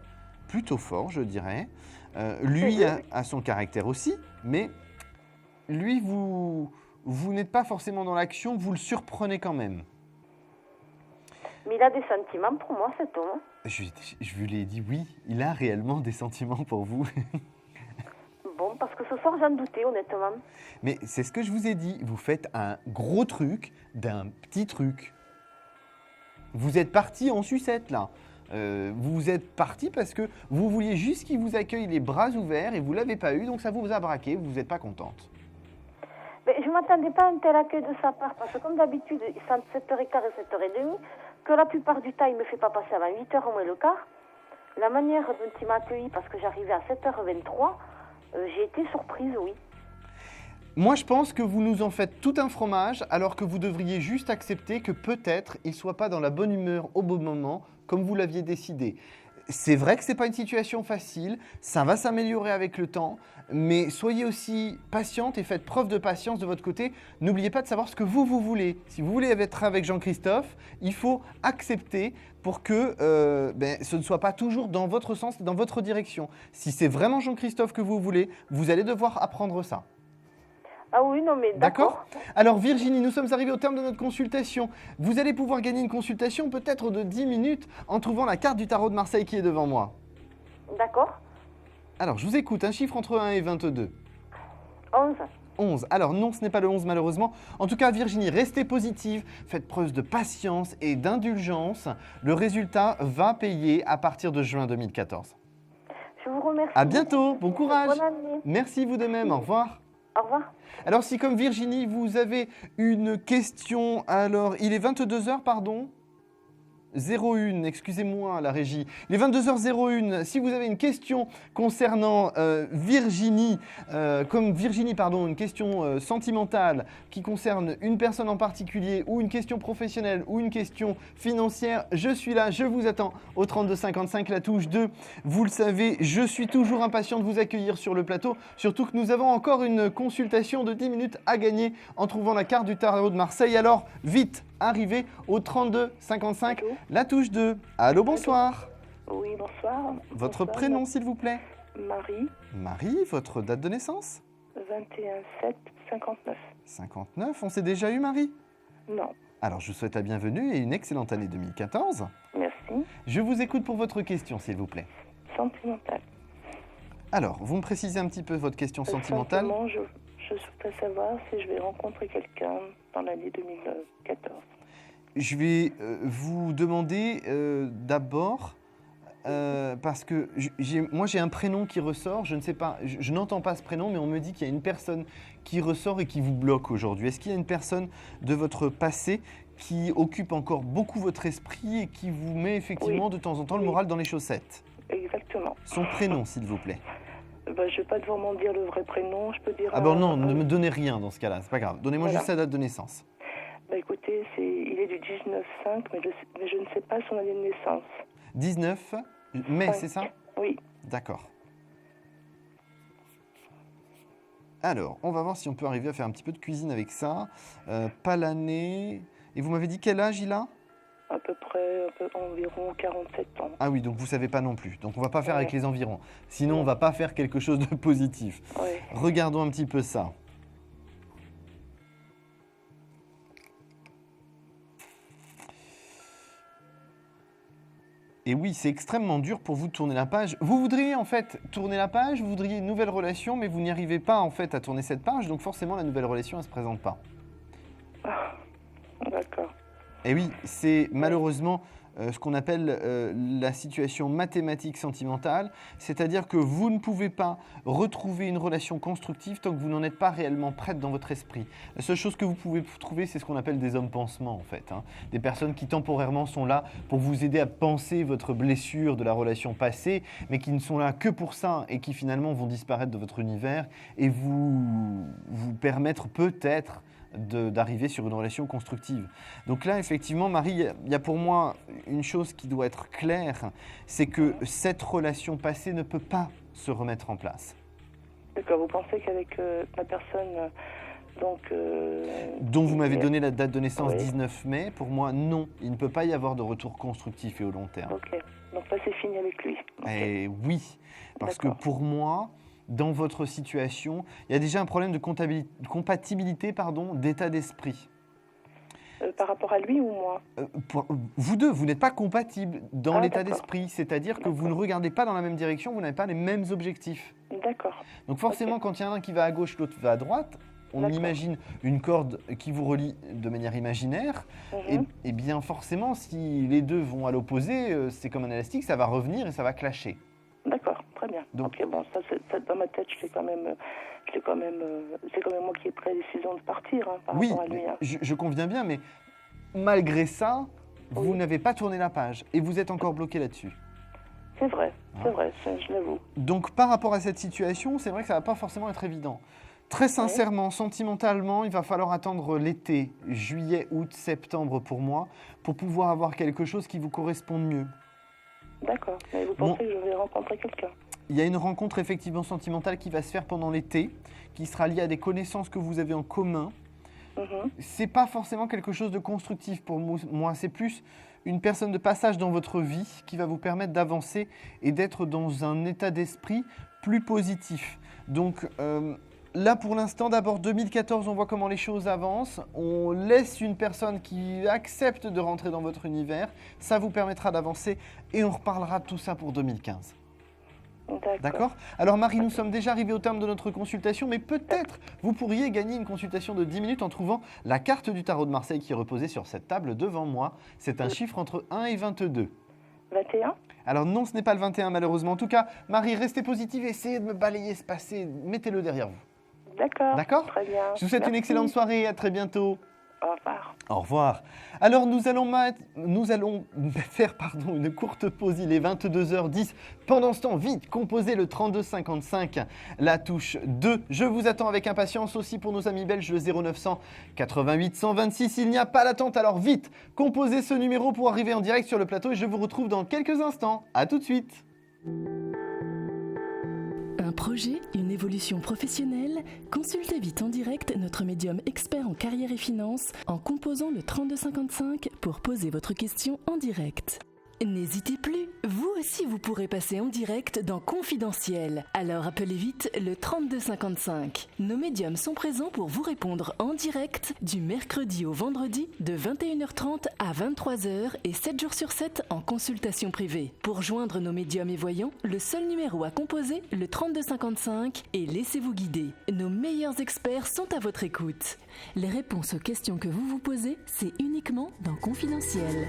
plutôt fort, je dirais. Lui a son caractère aussi, mais lui, vous n'êtes pas forcément dans l'action, vous le surprenez quand même. Mais il a des sentiments pour moi, cet homme. Je vous l'ai dit, oui, il a réellement des sentiments pour vous. Bon, parce que ce soir, j'en doutais, honnêtement. Mais c'est ce que je vous ai dit, vous faites un gros truc d'un petit truc. Vous êtes parti en sucette, là. Vous êtes parti parce que vous vouliez juste qu'il vous accueille les bras ouverts et vous ne l'avez pas eu, donc ça vous a braqué, vous n'êtes pas contente. Mais je ne m'attendais pas à un tel accueil de sa part, parce que comme d'habitude, il sont 7h15 et 7h30, que la plupart du temps, il ne me fait pas passer avant 8h au moins le quart. La manière dont il m'a accueilli, parce que j'arrivais à 7h23, j'ai été surprise, oui. Moi, je pense que vous nous en faites tout un fromage, alors que vous devriez juste accepter que peut-être il ne soit pas dans la bonne humeur au bon moment, comme vous l'aviez décidé. C'est vrai que ce n'est pas une situation facile, ça va s'améliorer avec le temps, mais soyez aussi patiente et faites preuve de patience de votre côté. N'oubliez pas de savoir ce que vous voulez. Si vous voulez être avec Jean-Christophe, il faut accepter pour que ce ne soit pas toujours dans votre sens, dans votre direction. Si c'est vraiment Jean-Christophe que vous voulez, vous allez devoir apprendre ça. Ah oui, non mais d'accord. Alors Virginie, nous sommes arrivés au terme de notre consultation. Vous allez pouvoir gagner une consultation peut-être de 10 minutes en trouvant la carte du tarot de Marseille qui est devant moi. D'accord. Alors, je vous écoute, un chiffre entre 1 et 22. 11. 11. Alors non, ce n'est pas le 11 malheureusement. En tout cas, Virginie, restez positive, faites preuve de patience et d'indulgence. Le résultat va payer à partir de juin 2014. Je vous remercie. À bientôt, bon courage. Bonne année. Merci vous de même, au revoir. Au revoir. Alors si comme Virginie, vous avez une question, alors il est 22h, pardon 01, excusez-moi la régie. Il est 22h01. Si vous avez une question concernant Virginie, une question sentimentale qui concerne une personne en particulier ou une question professionnelle ou une question financière, je suis là, je vous attends au 3255, la touche 2. Vous le savez, je suis toujours impatient de vous accueillir sur le plateau, surtout que nous avons encore une consultation de 10 minutes à gagner en trouvant la carte du tarot de Marseille. Alors, vite, arrivez au 3255, la touche 2. Allô, bonsoir. Oui, bonsoir. Votre prénom, s'il vous plaît? Marie. Marie, votre date de naissance? 21/7/59. 59, on s'est déjà eu, Marie? Non. Alors, je vous souhaite la bienvenue et une excellente année 2014. Merci. Je vous écoute pour votre question, s'il vous plaît. Sentimentale. Alors, vous me précisez un petit peu votre question sentimentale? Simplement, je souhaiterais savoir si je vais rencontrer quelqu'un dans l'année 2014. Je vais vous demander d'abord, parce que moi j'ai un prénom qui ressort, je ne sais pas, je n'entends pas ce prénom, mais on me dit qu'il y a une personne qui ressort et qui vous bloque aujourd'hui. Est-ce qu'il y a une personne de votre passé qui occupe encore beaucoup votre esprit et qui vous met effectivement de temps en temps le moral dans les chaussettes? Exactement. Son prénom, s'il vous plaît. Je ne vais pas vraiment dire le vrai prénom, je peux dire... Ah bon non, ne me donnez rien dans ce cas-là, c'est pas grave. Donnez-moi juste sa date de naissance. Écoutez, il est du 19/5, mais je ne sais pas son année de naissance. 19 mai, c'est ça? Oui. D'accord. Alors, on va voir si on peut arriver à faire un petit peu de cuisine avec ça. Pas l'année... Et vous m'avez dit quel âge il a? À peu près environ 47 ans. Ah oui, donc vous ne savez pas non plus. Donc on ne va pas faire avec les environs. Sinon, on ne va pas faire quelque chose de positif. Ouais. Regardons un petit peu ça. Et oui, c'est extrêmement dur pour vous de tourner la page. Vous voudriez en fait tourner la page, vous voudriez une nouvelle relation, mais vous n'y arrivez pas en fait à tourner cette page, donc forcément la nouvelle relation, elle ne se présente pas. Ah, d'accord. Et oui, c'est malheureusement ce qu'on appelle la situation mathématique sentimentale, c'est-à-dire que vous ne pouvez pas retrouver une relation constructive tant que vous n'en êtes pas réellement prête dans votre esprit. La seule chose que vous pouvez trouver, c'est ce qu'on appelle des hommes pansements en fait, hein. Des personnes qui temporairement sont là pour vous aider à penser votre blessure de la relation passée, mais qui ne sont là que pour ça et qui finalement vont disparaître de votre univers et vous permettre peut-être d'arriver sur une relation constructive. Donc là, effectivement, Marie, il y a pour moi une chose qui doit être claire, c'est que cette relation passée ne peut pas se remettre en place. D'accord, vous pensez qu'avec la personne dont vous m'avez donné la date de naissance, oui. 19 mai, pour moi, non, il ne peut pas y avoir de retour constructif et au long terme. Ok, donc ça c'est fini avec lui. Okay. Et oui, parce que pour moi, dans votre situation, il y a déjà un problème de compatibilité, d'état d'esprit. Par rapport à lui ou moi? Vous deux, vous n'êtes pas compatibles dans l'état d'accord. d'esprit, c'est-à-dire que vous ne regardez pas dans la même direction, vous n'avez pas les mêmes objectifs. D'accord. Donc forcément, quand il y en a un qui va à gauche, l'autre va à droite, on imagine une corde qui vous relie de manière imaginaire, et bien forcément, si les deux vont à l'opposé, c'est comme un élastique, ça va revenir et ça va clasher. D'accord, très bien. Donc, ok, bon, ça dans ma tête, c'est quand même moi qui ai pris la décision de partir par rapport à lui. Hein. Je conviens bien, mais malgré ça, vous n'avez pas tourné la page et vous êtes encore bloqué là-dessus. C'est vrai, je l'avoue. Donc par rapport à cette situation, c'est vrai que ça ne va pas forcément être évident. Très sincèrement, sentimentalement, il va falloir attendre l'été, juillet, août, septembre pour moi, pour pouvoir avoir quelque chose qui vous corresponde mieux. D'accord, mais vous pensez que je vais rencontrer quelqu'un? Il y a une rencontre effectivement sentimentale qui va se faire pendant l'été, qui sera liée à des connaissances que vous avez en commun. C'est pas forcément quelque chose de constructif pour moi, c'est plus une personne de passage dans votre vie qui va vous permettre d'avancer et d'être dans un état d'esprit plus positif. Donc là pour l'instant, d'abord 2014, on voit comment les choses avancent, on laisse une personne qui accepte de rentrer dans votre univers, ça vous permettra d'avancer et on reparlera de tout ça pour 2015. D'accord. Alors Marie, nous sommes déjà arrivés au terme de notre consultation, mais peut-être vous pourriez gagner une consultation de 10 minutes en trouvant la carte du tarot de Marseille qui est reposée sur cette table devant moi. C'est un chiffre entre 1 et 22. 21? Alors non, ce n'est pas le 21 malheureusement. En tout cas, Marie, restez positive, essayez de me balayer ce passé, mettez-le derrière vous. D'accord. D'accord. Très bien. Je vous souhaite une excellente soirée et à très bientôt. Au revoir. Au revoir. Alors nous allons faire une courte pause, il est 22h10. Pendant ce temps, vite, composez le 3255, la touche 2. Je vous attends avec impatience aussi pour nos amis belges, le 0900 88 126. Il n'y a pas d'attente, alors vite, composez ce numéro pour arriver en direct sur le plateau et je vous retrouve dans quelques instants. À tout de suite. Un projet, une évolution professionnelle? Consultez vite en direct notre médium expert en carrière et finance en composant le 3255 pour poser votre question en direct. N'hésitez plus, vous aussi vous pourrez passer en direct dans Confidentiel. Alors appelez vite le 3255. Nos médiums sont présents pour vous répondre en direct du mercredi au vendredi de 21h30 à 23h et 7 jours sur 7 en consultation privée. Pour joindre nos médiums et voyants, le seul numéro à composer, le 3255 et laissez-vous guider. Nos meilleurs experts sont à votre écoute. Les réponses aux questions que vous vous posez, c'est uniquement dans Confidentiel.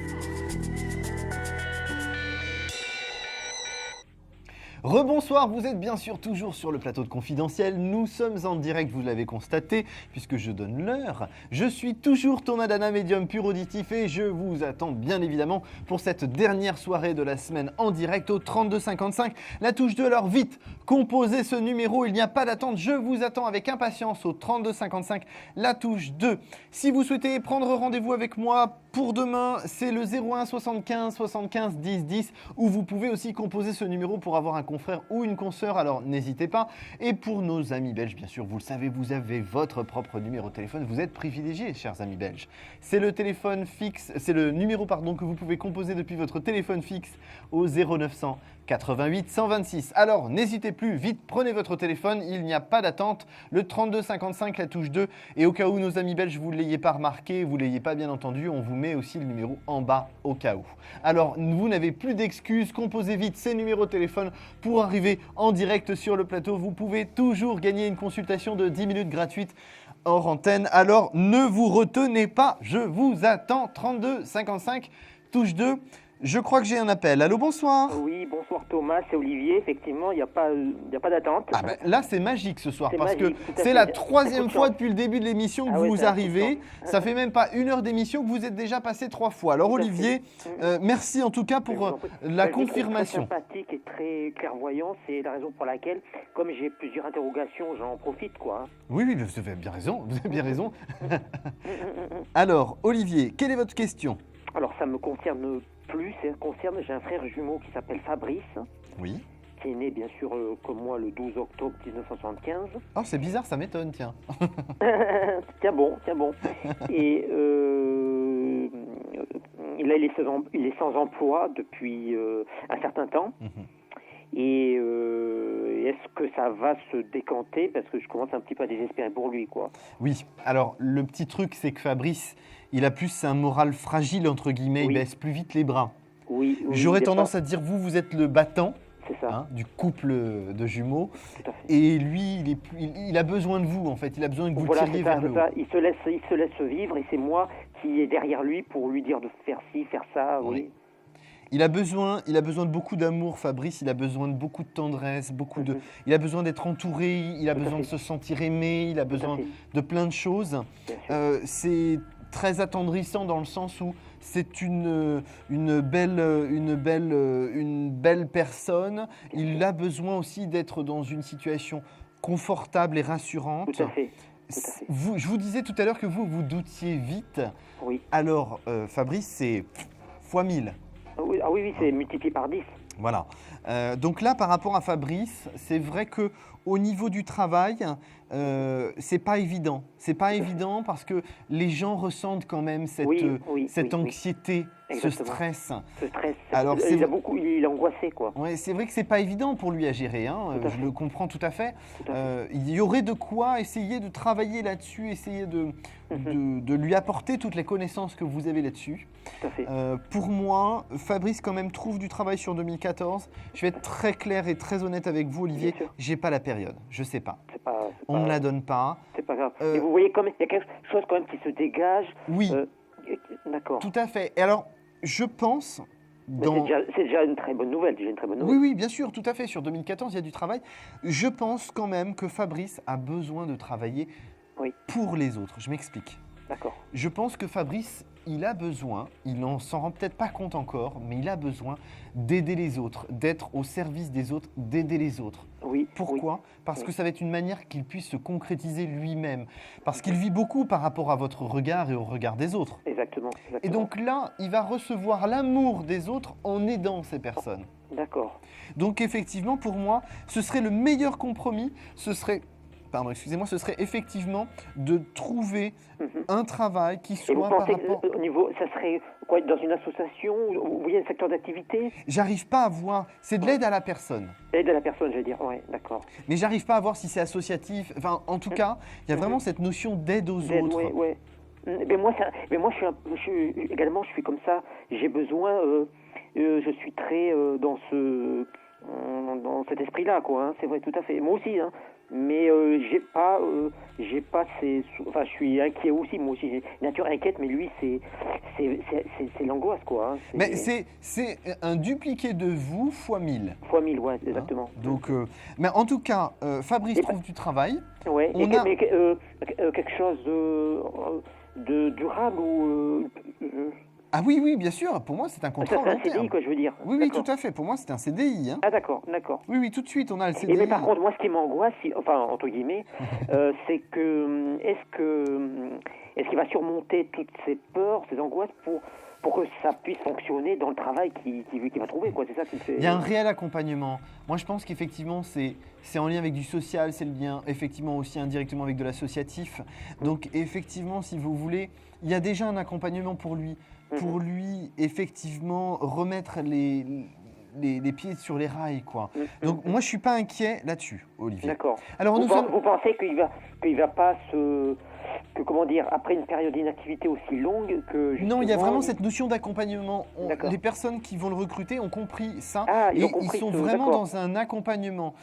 Rebonsoir, vous êtes bien sûr toujours sur le plateau de Confidentiel. Nous sommes en direct, vous l'avez constaté, puisque je donne l'heure. Je suis toujours Thomas Dana, médium pur auditif, et je vous attends bien évidemment pour cette dernière soirée de la semaine en direct au 3255. La touche 2, alors vite, composez ce numéro, il n'y a pas d'attente, je vous attends avec impatience au 3255, la touche 2. Si vous souhaitez prendre rendez-vous avec moi pour demain, c'est le 01 75 75 10 10, où vous pouvez aussi composer ce numéro pour avoir un confrère ou une consoeur, alors n'hésitez pas. Et pour nos amis belges, bien sûr, vous le savez, vous avez votre propre numéro de téléphone, vous êtes privilégiés, chers amis belges. C'est le téléphone fixe, c'est le numéro que vous pouvez composer depuis votre téléphone fixe au 0900 88 126. Alors n'hésitez plus, vite, prenez votre téléphone, il n'y a pas d'attente, le 3255, la touche 2, et au cas où nos amis belges, vous ne l'ayez pas remarqué, vous ne l'ayez pas bien entendu, on vous met aussi le numéro en bas au cas où. Alors vous n'avez plus d'excuses, composez vite ces numéros de téléphone pour arriver en direct sur le plateau. Vous pouvez toujours gagner une consultation de 10 minutes gratuite hors antenne, alors ne vous retenez pas, je vous attends. 32 55, touche 2. Je crois que j'ai un appel. Allô, bonsoir. Oui, bonsoir Thomas, c'est Olivier. Effectivement, il n'y a pas d'attente. Ah ben, là, c'est magique ce soir C'est parce magique, que tout à c'est fait. la Beaucoup troisième de fois chance. depuis le début de l'émission que Ah ouais, vous c'est un coup de arrivez. chance. Ça fait même pas 1 heure d'émission que vous êtes déjà passé 3 fois. Alors Tout à fait. Olivier, merci en tout cas pour Je vous en prie. la Je vous trouve confirmation. Très sympathique et très clairvoyant. C'est la raison pour laquelle, comme j'ai plusieurs interrogations, j'en profite, quoi. Oui, oui, vous avez bien raison. Vous avez bien raison. Alors Olivier, quelle est votre question? Alors, ça me concerne plus. J'ai un frère jumeau qui s'appelle Fabrice, Oui. qui est né, bien sûr, comme moi, le 12 octobre 1975. Oh, c'est bizarre, ça m'étonne, tiens. Tiens bon. Et il est sans emploi depuis un certain temps. Mhm. Et est-ce que ça va se décanter? Parce que je commence un petit peu à désespérer pour lui, quoi. Oui, alors le petit truc, c'est que Fabrice, il a plus un moral fragile, entre guillemets, Oui. il baisse plus vite les bras. Oui, J'aurais tendance à dire, vous êtes le battant C'est ça, du couple de jumeaux. tout à fait. Et lui, il a besoin de vous, en fait. Il a besoin que vous Voilà, tiriez c'est ça, vers le c'est haut. ça. Il se laisse vivre et c'est moi qui est derrière lui pour lui dire de faire ci, faire ça. Oui. Oui. Il a besoin de beaucoup d'amour, Fabrice. Il a besoin de beaucoup de tendresse, Mhm. il a besoin d'être entouré, il a Tout à besoin de fait. se sentir aimé, il a Tout à besoin fait, de plein de choses. bien sûr. C'est très attendrissant dans le sens où c'est une belle personne. Il a besoin aussi d'être dans une situation confortable et rassurante. Tout à fait. Tout à fait. Je vous disais tout à l'heure que vous doutiez vite. Oui. Alors, Fabrice, c'est fois 1000. Ah oui, c'est multiplié par 10. Voilà. Donc là, par rapport à Fabrice, c'est vrai que au niveau du travail, c'est pas évident. C'est pas évident parce que les gens ressentent quand même cette Oui. anxiété, ce Exactement. stress. Ce stress. Alors, c'est il a vrai- beaucoup, il est angoissé, quoi. Ouais, c'est vrai que c'est pas évident pour lui à gérer. Hein. Tout à Je fait. le comprends tout à fait. Tout à fait. Il y aurait de quoi essayer de travailler là-dessus, essayer de lui apporter toutes les connaissances que vous avez là-dessus. Tout à fait. Pour moi, Fabrice quand même trouve du travail sur 2014. Je vais être très clair et très honnête avec vous, Olivier. Bien sûr. J'ai pas la période. Je sais pas. C'est On ne la donne pas. C'est pas grave. Euh, Et vous voyez, comme il y a quelque chose quand même qui se dégage. Oui, D'accord. tout à fait. Et alors, je pense Mais dans... c'est déjà une très bonne nouvelle. Déjà une très bonne Oui, nouvelle. oui, bien sûr, tout à fait. Sur 2014, il y a du travail. Je pense quand même que Fabrice a besoin de travailler Oui. pour les autres. Je m'explique. D'accord. Je pense que Fabrice, il a besoin, il n'en s'en rend peut-être pas compte encore, mais il a besoin d'aider les autres, d'être au service des autres, d'aider les autres. Oui. Pourquoi? Parce Oui. que ça va être une manière qu'il puisse se concrétiser lui-même. Parce qu'il vit beaucoup par rapport à votre regard et au regard des autres. Exactement. Et donc là, il va recevoir l'amour des autres en aidant ces personnes. D'accord. Donc effectivement, pour moi, ce serait le meilleur compromis. Ce serait effectivement de trouver Mhm. un travail qui Et vous soit par pensez rapport... au niveau, ça serait quoi, dans une association? Vous voyez un secteur d'activité? J'arrive pas à voir, c'est de l'aide à la personne. Aide à la personne, je veux dire. Oui, d'accord. Mais j'arrive pas à voir si c'est associatif. Enfin, en tout cas, il y a vraiment cette notion d'aide aux autres. Oui. Mais moi, également, je suis comme ça. J'ai besoin. Je suis très dans cet esprit-là, quoi. Hein, c'est vrai, tout à fait. Moi aussi, hein. Mais j'ai pas ces. Enfin, je suis inquiet aussi. Moi aussi, j'ai une nature inquiète, mais lui, c'est l'angoisse, quoi. Hein. Mais c'est un dupliqué de vous fois 1000. Fois 1000, ouais, exactement. Donc, mais en tout cas, Fabrice Et trouve du travail. Ouais. On a- Mais quelque chose de durable ou. Ah oui, oui, bien sûr. Pour moi, c'est un Ça, contrat c'est en long un CDI, terme. quoi, je veux dire. Oui, oui, D'accord. tout à fait. Pour moi, c'est un CDI. Hein. Ah, d'accord. Oui, oui, tout de suite, on a le Et CDI. mais par contre, moi, ce qui m'angoisse, enfin, entre guillemets, c'est que est-ce qu'il va surmonter toutes ces peurs, ces angoisses pour que ça puisse fonctionner dans le travail qu'il va trouver, quoi. C'est ça qui me fait. Il y a un réel accompagnement. Moi, je pense qu'effectivement, c'est en lien avec du social, c'est le lien effectivement aussi indirectement avec de l'associatif. Donc, effectivement, si vous voulez, il y a déjà un accompagnement pour lui. Pour lui, effectivement, remettre les pieds sur les rails, quoi. Donc, moi, je suis pas inquiet là-dessus. Olivier. D'accord. Alors, Vous pensez qu'il va pas comment dire, après une période d'inactivité aussi longue que justement... Non, il y a vraiment cette notion d'accompagnement. D'accord. Les personnes qui vont le recruter ont compris ça. Ah, et ils sont vraiment dans un accompagnement.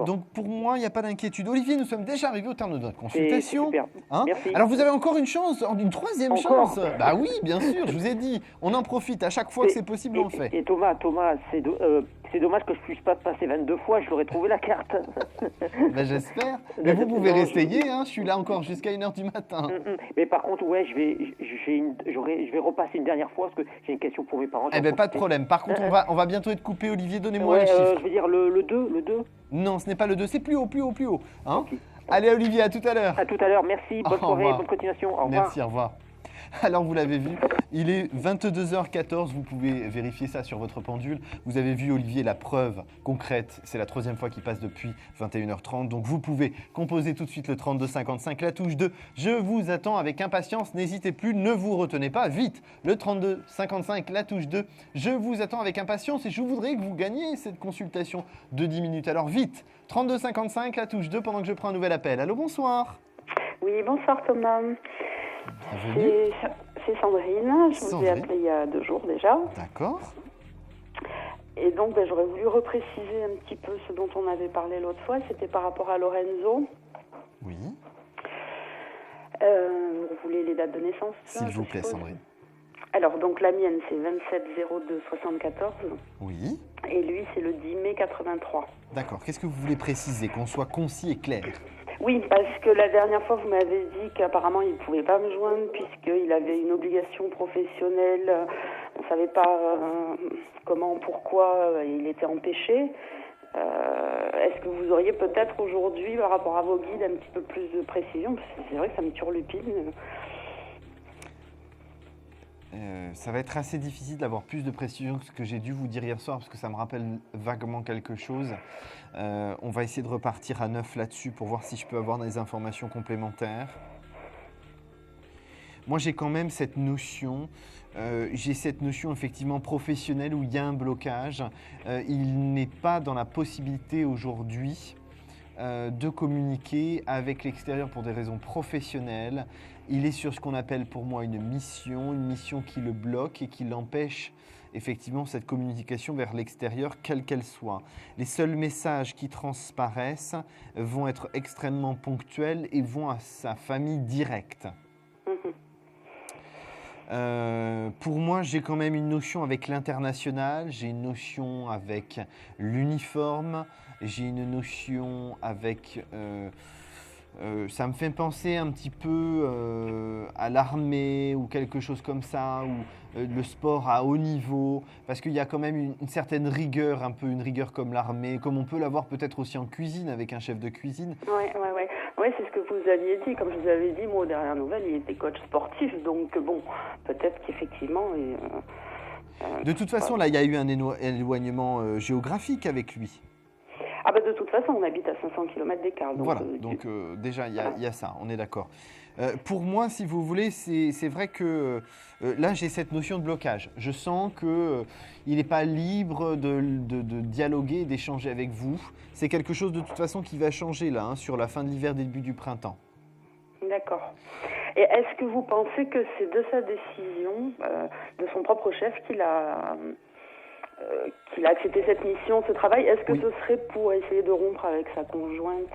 Donc pour moi, il n'y a pas d'inquiétude. Olivier, nous sommes déjà arrivés au terme de notre consultation. C'est super. Hein? Merci. Alors vous avez encore une chance, une troisième chance. Bah oui, bien sûr, je vous ai dit. On en profite. À chaque fois que c'est possible, on le fait. Et Thomas, c'est dommage que je puisse pas passer 22 fois, je l'aurais trouvé la carte. Ben, j'espère. Mais vous pouvez rester, hein, je suis là encore jusqu'à 1h du matin. Mais par contre, ouais, je vais repasser une dernière fois parce que j'ai une question pour mes parents. Eh ben pas de problème. Par contre, on va bientôt être coupé. Olivier, donnez-moi un chiffre. Je veux dire le 2. Non, ce n'est pas le 2, c'est plus haut. Hein. Okay. Allez Olivier, à tout à l'heure. À tout à l'heure, merci, bonne soirée, bonne continuation, au revoir. Merci, au revoir. Alors vous l'avez vu, il est 22h14, vous pouvez vérifier ça sur votre pendule. Vous avez vu Olivier, la preuve concrète, c'est la troisième fois qu'il passe depuis 21h30. Donc vous pouvez composer tout de suite le 3255, la touche 2. Je vous attends avec impatience, n'hésitez plus, ne vous retenez pas, vite. Le 3255, la touche 2. Je vous attends avec impatience et je voudrais que vous gagniez cette consultation de 10 minutes. Alors vite, 3255, la touche 2 pendant que je prends un nouvel appel. Allô, bonsoir. Oui, bonsoir Thomas. C'est Sandrine, je vous ai appelé il y a 2 jours déjà. D'accord. Et donc j'aurais voulu repréciser un petit peu ce dont on avait parlé l'autre fois, c'était par rapport à Lorenzo. Oui. Vous voulez les dates de naissance? S'il vous plaît, Sandrine. Alors donc la mienne c'est 27-02-74. Oui. Et lui c'est le 10 mai 83. D'accord, qu'est-ce que vous voulez préciser, qu'on soit concis et clair? Oui, parce que la dernière fois, vous m'avez dit qu'apparemment, il ne pouvait pas me joindre puisqu'il avait une obligation professionnelle. On ne savait pas comment, pourquoi il était empêché. Est-ce que vous auriez peut-être aujourd'hui, par rapport à vos guides, un petit peu plus de précision? Parce que c'est vrai que ça me turlupine. Ça va être assez difficile d'avoir plus de précision que ce que j'ai dû vous dire hier soir parce que ça me rappelle vaguement quelque chose. On va essayer de repartir à neuf là-dessus pour voir si je peux avoir des informations complémentaires. Moi, j'ai quand même cette notion, effectivement professionnelle où il y a un blocage. Il n'est pas dans la possibilité aujourd'hui de communiquer avec l'extérieur pour des raisons professionnelles. Il est sur ce qu'on appelle pour moi une mission qui le bloque et qui l'empêche effectivement cette communication vers l'extérieur, quelle qu'elle soit. Les seuls messages qui transparaissent vont être extrêmement ponctuels et vont à sa famille directe. Pour moi, j'ai quand même une notion avec l'international, j'ai une notion avec l'uniforme, j'ai une notion avec... ça me fait penser un petit peu à l'armée ou quelque chose comme ça, ou le sport à haut niveau, parce qu'il y a quand même une certaine rigueur, un peu une rigueur comme l'armée, comme on peut l'avoir peut-être aussi en cuisine avec un chef de cuisine. Oui, c'est ce que vous aviez dit. Comme je vous avais dit, moi, aux dernières nouvelles, il était coach sportif, donc bon, peut-être qu'effectivement... de toute façon, là, il y a eu un éloignement géographique avec lui. Ah bah de toute façon, on habite à 500 km d'écart. Voilà, donc déjà, il y a ça, on est d'accord. Pour moi, si vous voulez, c'est vrai que là, j'ai cette notion de blocage. Je sens qu'il n'est pas libre de dialoguer, d'échanger avec vous. C'est quelque chose de toute façon qui va changer là, hein, sur la fin de l'hiver, début du printemps. D'accord. Et est-ce que vous pensez que c'est de sa décision, de son propre chef, qu'il a accepté cette mission, ce travail? Est-ce que ce serait pour essayer de rompre avec sa conjointe?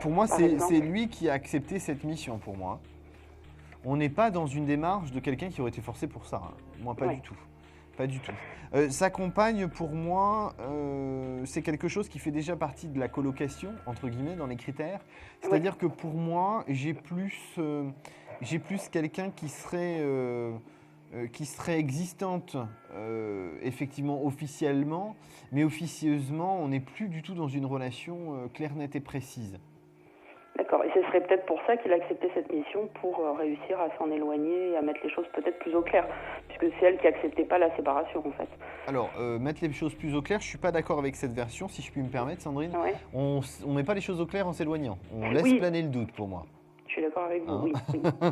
Pour moi, c'est lui qui a accepté cette mission, pour moi. On n'est pas dans une démarche de quelqu'un qui aurait été forcé pour ça. Hein. Moi, pas du tout. Pas du tout. Sa compagne, pour moi, c'est quelque chose qui fait déjà partie de la colocation, entre guillemets, dans les critères. C'est-à-dire que pour moi, j'ai plus quelqu'un qui serait existante effectivement officiellement, mais officieusement, on n'est plus du tout dans une relation claire, nette et précise. D'accord, et ce serait peut-être pour ça qu'il a accepté cette mission, pour réussir à s'en éloigner et à mettre les choses peut-être plus au clair, puisque c'est elle qui n'acceptait pas la séparation en fait. Alors, mettre les choses plus au clair, je ne suis pas d'accord avec cette version, si je puis me permettre, Sandrine. On ne met pas les choses au clair en s'éloignant, on laisse planer le doute pour moi. Je suis d'accord avec vous, oui. oui. Par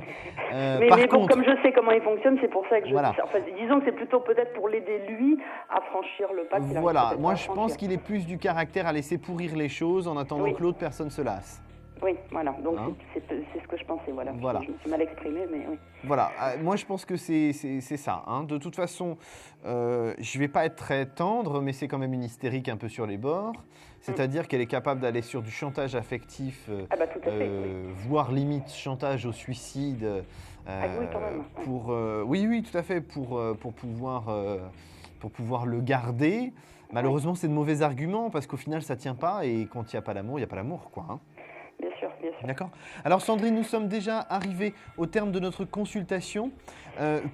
mais bon, contre, comme je sais comment il fonctionne, c'est pour ça que je voilà. dis ça. Enfin, disons que c'est plutôt peut-être pour l'aider lui à franchir le pas qu'il arrive Voilà, peut-être moi pas à je pense franchir. qu'il est plus du caractère à laisser pourrir les choses en attendant Oui. que l'autre personne se lasse. Oui, voilà. Donc Hein c'est ce que je pensais. Voilà. Voilà. Je me suis mal exprimée, mais oui. Voilà, moi je pense que c'est ça. Hein. De toute façon, je vais pas être très tendre, mais c'est quand même une hystérique un peu sur les bords. C'est-à-dire qu'elle est capable d'aller sur du chantage affectif, Ah bah tout à fait. Oui. voire limite chantage au suicide. Ah oui, quand même. Pour, oui, tout à fait, pour pouvoir le garder. Malheureusement, c'est de mauvais arguments parce qu'au final, ça tient pas. Et quand il n'y a pas l'amour, il n'y a pas l'amour, quoi. Hein. Bien sûr, bien sûr. D'accord. Alors Sandrine, nous sommes déjà arrivés au terme de notre consultation.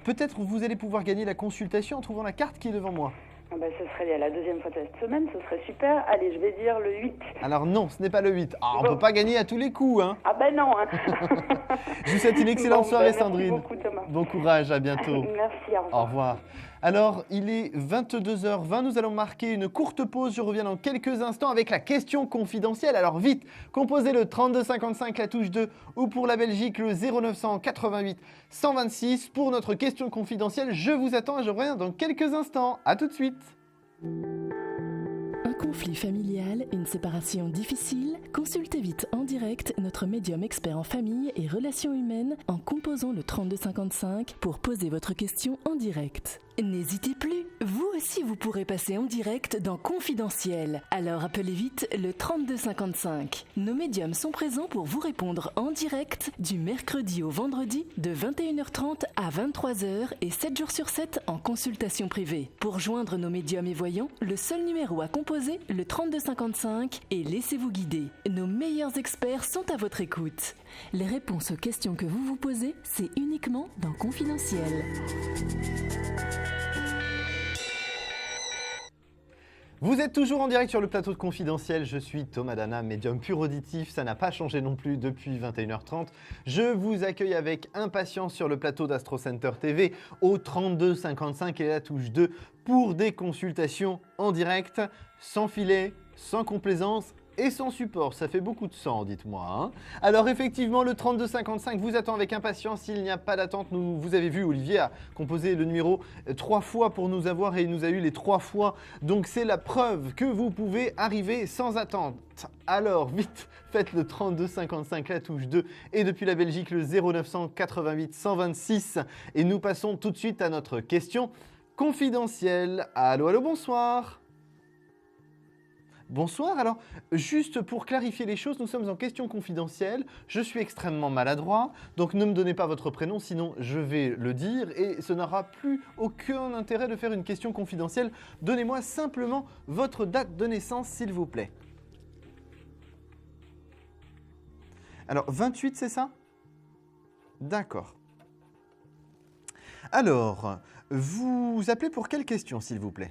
Peut-être vous allez pouvoir gagner la consultation en trouvant la carte qui est devant moi. Ah bah, ce serait la deuxième fois de cette semaine, ce serait super. Allez, je vais dire le 8. Alors non, ce n'est pas le 8. Ah, on ne Bon. peut pas gagner à tous les coups. Hein. Ah ben non. Hein. Je vous souhaite une excellente Bon, soirée, merci Sandrine. beaucoup, Thomas. Bon courage, à bientôt. Merci, au revoir. Au revoir. Alors, il est 22h20, nous allons marquer une courte pause. Je reviens dans quelques instants avec la question confidentielle. Alors vite, composez le 3255, la touche 2, ou pour la Belgique, le 0900 88 126. Pour notre question confidentielle, je vous attends et je reviens dans quelques instants. À tout de suite. Un conflit familial, une séparation difficile? Consultez vite en direct notre médium expert en famille et relations humaines en composant le 3255 pour poser votre question en direct. N'hésitez plus, vous aussi vous pourrez passer en direct dans Confidentiel. Alors appelez vite le 3255. Nos médiums sont présents pour vous répondre en direct du mercredi au vendredi de 21h30 à 23h et 7 jours sur 7 en consultation privée. Pour joindre nos médiums et voyants, le seul numéro à composer, le 3255, et laissez-vous guider. Nos meilleurs experts sont à votre écoute. Les réponses aux questions que vous vous posez, c'est uniquement dans Confidentiel. Vous êtes toujours en direct sur le plateau de Confidentiel, je suis Thomas Dana, médium pur auditif, ça n'a pas changé non plus depuis 21h30. Je vous accueille avec impatience sur le plateau d'Astro Center TV au 32 55 et la touche 2 pour des consultations en direct, sans filet, sans complaisance et sans support. Ça fait beaucoup de sang, dites-moi. Hein. Alors effectivement, le 32 55 vous attend avec impatience. Il n'y a pas d'attente. Vous avez vu, Olivier a composé le numéro 3 fois pour nous avoir et il nous a eu les 3 fois. Donc c'est la preuve que vous pouvez arriver sans attente. Alors vite, faites le 32 55, la touche 2 et depuis la Belgique, le 0900 88 126. Et nous passons tout de suite à notre question confidentielle. Allô, allô, bonsoir. Bonsoir, alors juste pour clarifier les choses, nous sommes en question confidentielle, je suis extrêmement maladroit, donc ne me donnez pas votre prénom, sinon je vais le dire et ce n'aura plus aucun intérêt de faire une question confidentielle. Donnez-moi simplement votre date de naissance, s'il vous plaît. Alors, 28, c'est ça? D'accord. Alors, vous appelez pour quelle question, s'il vous plaît?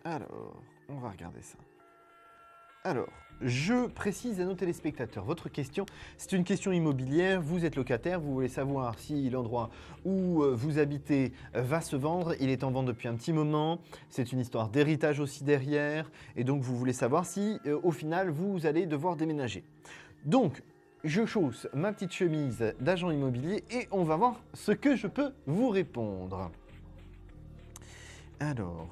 Alors, on va regarder ça. Alors, je précise à nos téléspectateurs, votre question, c'est une question immobilière, vous êtes locataire, vous voulez savoir si l'endroit où vous habitez va se vendre, il est en vente depuis un petit moment, c'est une histoire d'héritage aussi derrière, et donc vous voulez savoir si au final vous allez devoir déménager. Donc, je chausse ma petite chemise d'agent immobilier et on va voir ce que je peux vous répondre. Alors...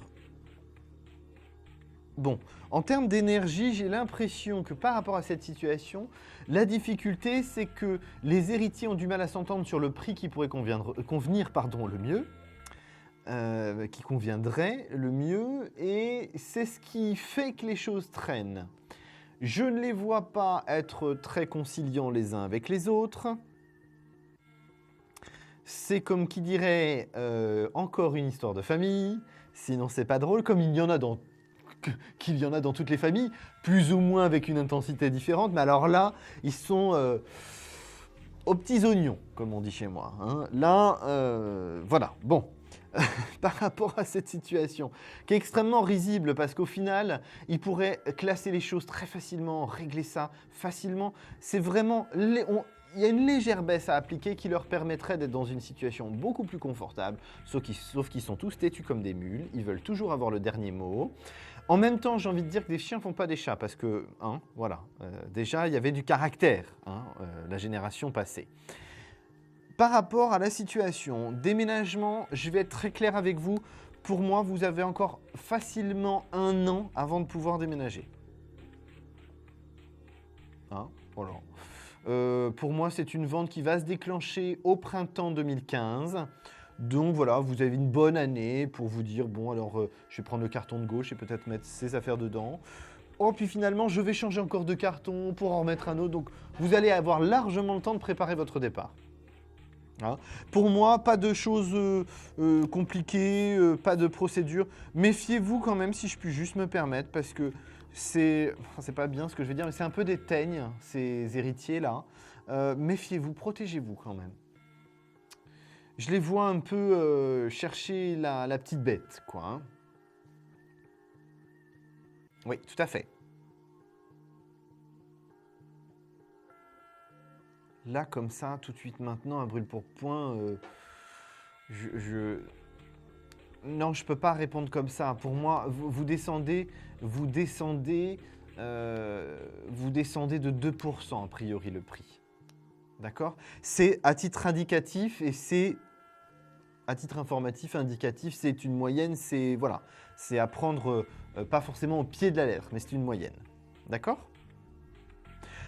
Bon, en termes d'énergie, j'ai l'impression que par rapport à cette situation, la difficulté, c'est que les héritiers ont du mal à s'entendre sur le prix qui pourrait convenir le mieux, qui conviendrait le mieux, et c'est ce qui fait que les choses traînent. Je ne les vois pas être très conciliants les uns avec les autres. C'est comme qui dirait encore une histoire de famille, sinon c'est pas drôle, comme il y en a dans toutes les familles, plus ou moins avec une intensité différente, mais alors là, ils sont aux petits oignons, comme on dit chez moi. Hein. Là, voilà, bon. par rapport à cette situation, qui est extrêmement risible parce qu'au final, il pourrait classer les choses très facilement, régler ça facilement. C'est vraiment... Il y a une légère baisse à appliquer qui leur permettrait d'être dans une situation beaucoup plus confortable, sauf qu'ils sont tous têtus comme des mules, ils veulent toujours avoir le dernier mot. En même temps, j'ai envie de dire que des chiens ne font pas des chats parce que, voilà, déjà, il y avait du caractère, la génération passée. Par rapport à la situation, déménagement, je vais être très clair avec vous. Pour moi, vous avez encore facilement 1 an avant de pouvoir déménager. Voilà. Pour moi, c'est une vente qui va se déclencher au printemps 2015. Donc voilà, vous avez une bonne année pour vous dire, bon alors je vais prendre le carton de gauche et peut-être mettre ces affaires dedans. Oh, puis finalement, je vais changer encore de carton pour en remettre un autre. Donc vous allez avoir largement le temps de préparer votre départ. Pour moi, pas de choses compliquées, pas de procédure. Méfiez-vous quand même, si je puis juste me permettre, parce que c'est pas bien ce que je vais dire, mais c'est un peu des teignes, ces héritiers-là. Méfiez-vous, protégez-vous quand même. Je les vois un peu chercher la petite bête, quoi. Oui, tout à fait. Là, comme ça, tout de suite maintenant, à brûle pour point, non, je ne peux pas répondre comme ça. Pour moi, vous descendez de 2% a priori le prix. D'accord? C'est à titre indicatif et c'est à titre informatif, indicatif, c'est une moyenne, c'est voilà, c'est à prendre pas forcément au pied de la lettre, mais c'est une moyenne. D'accord?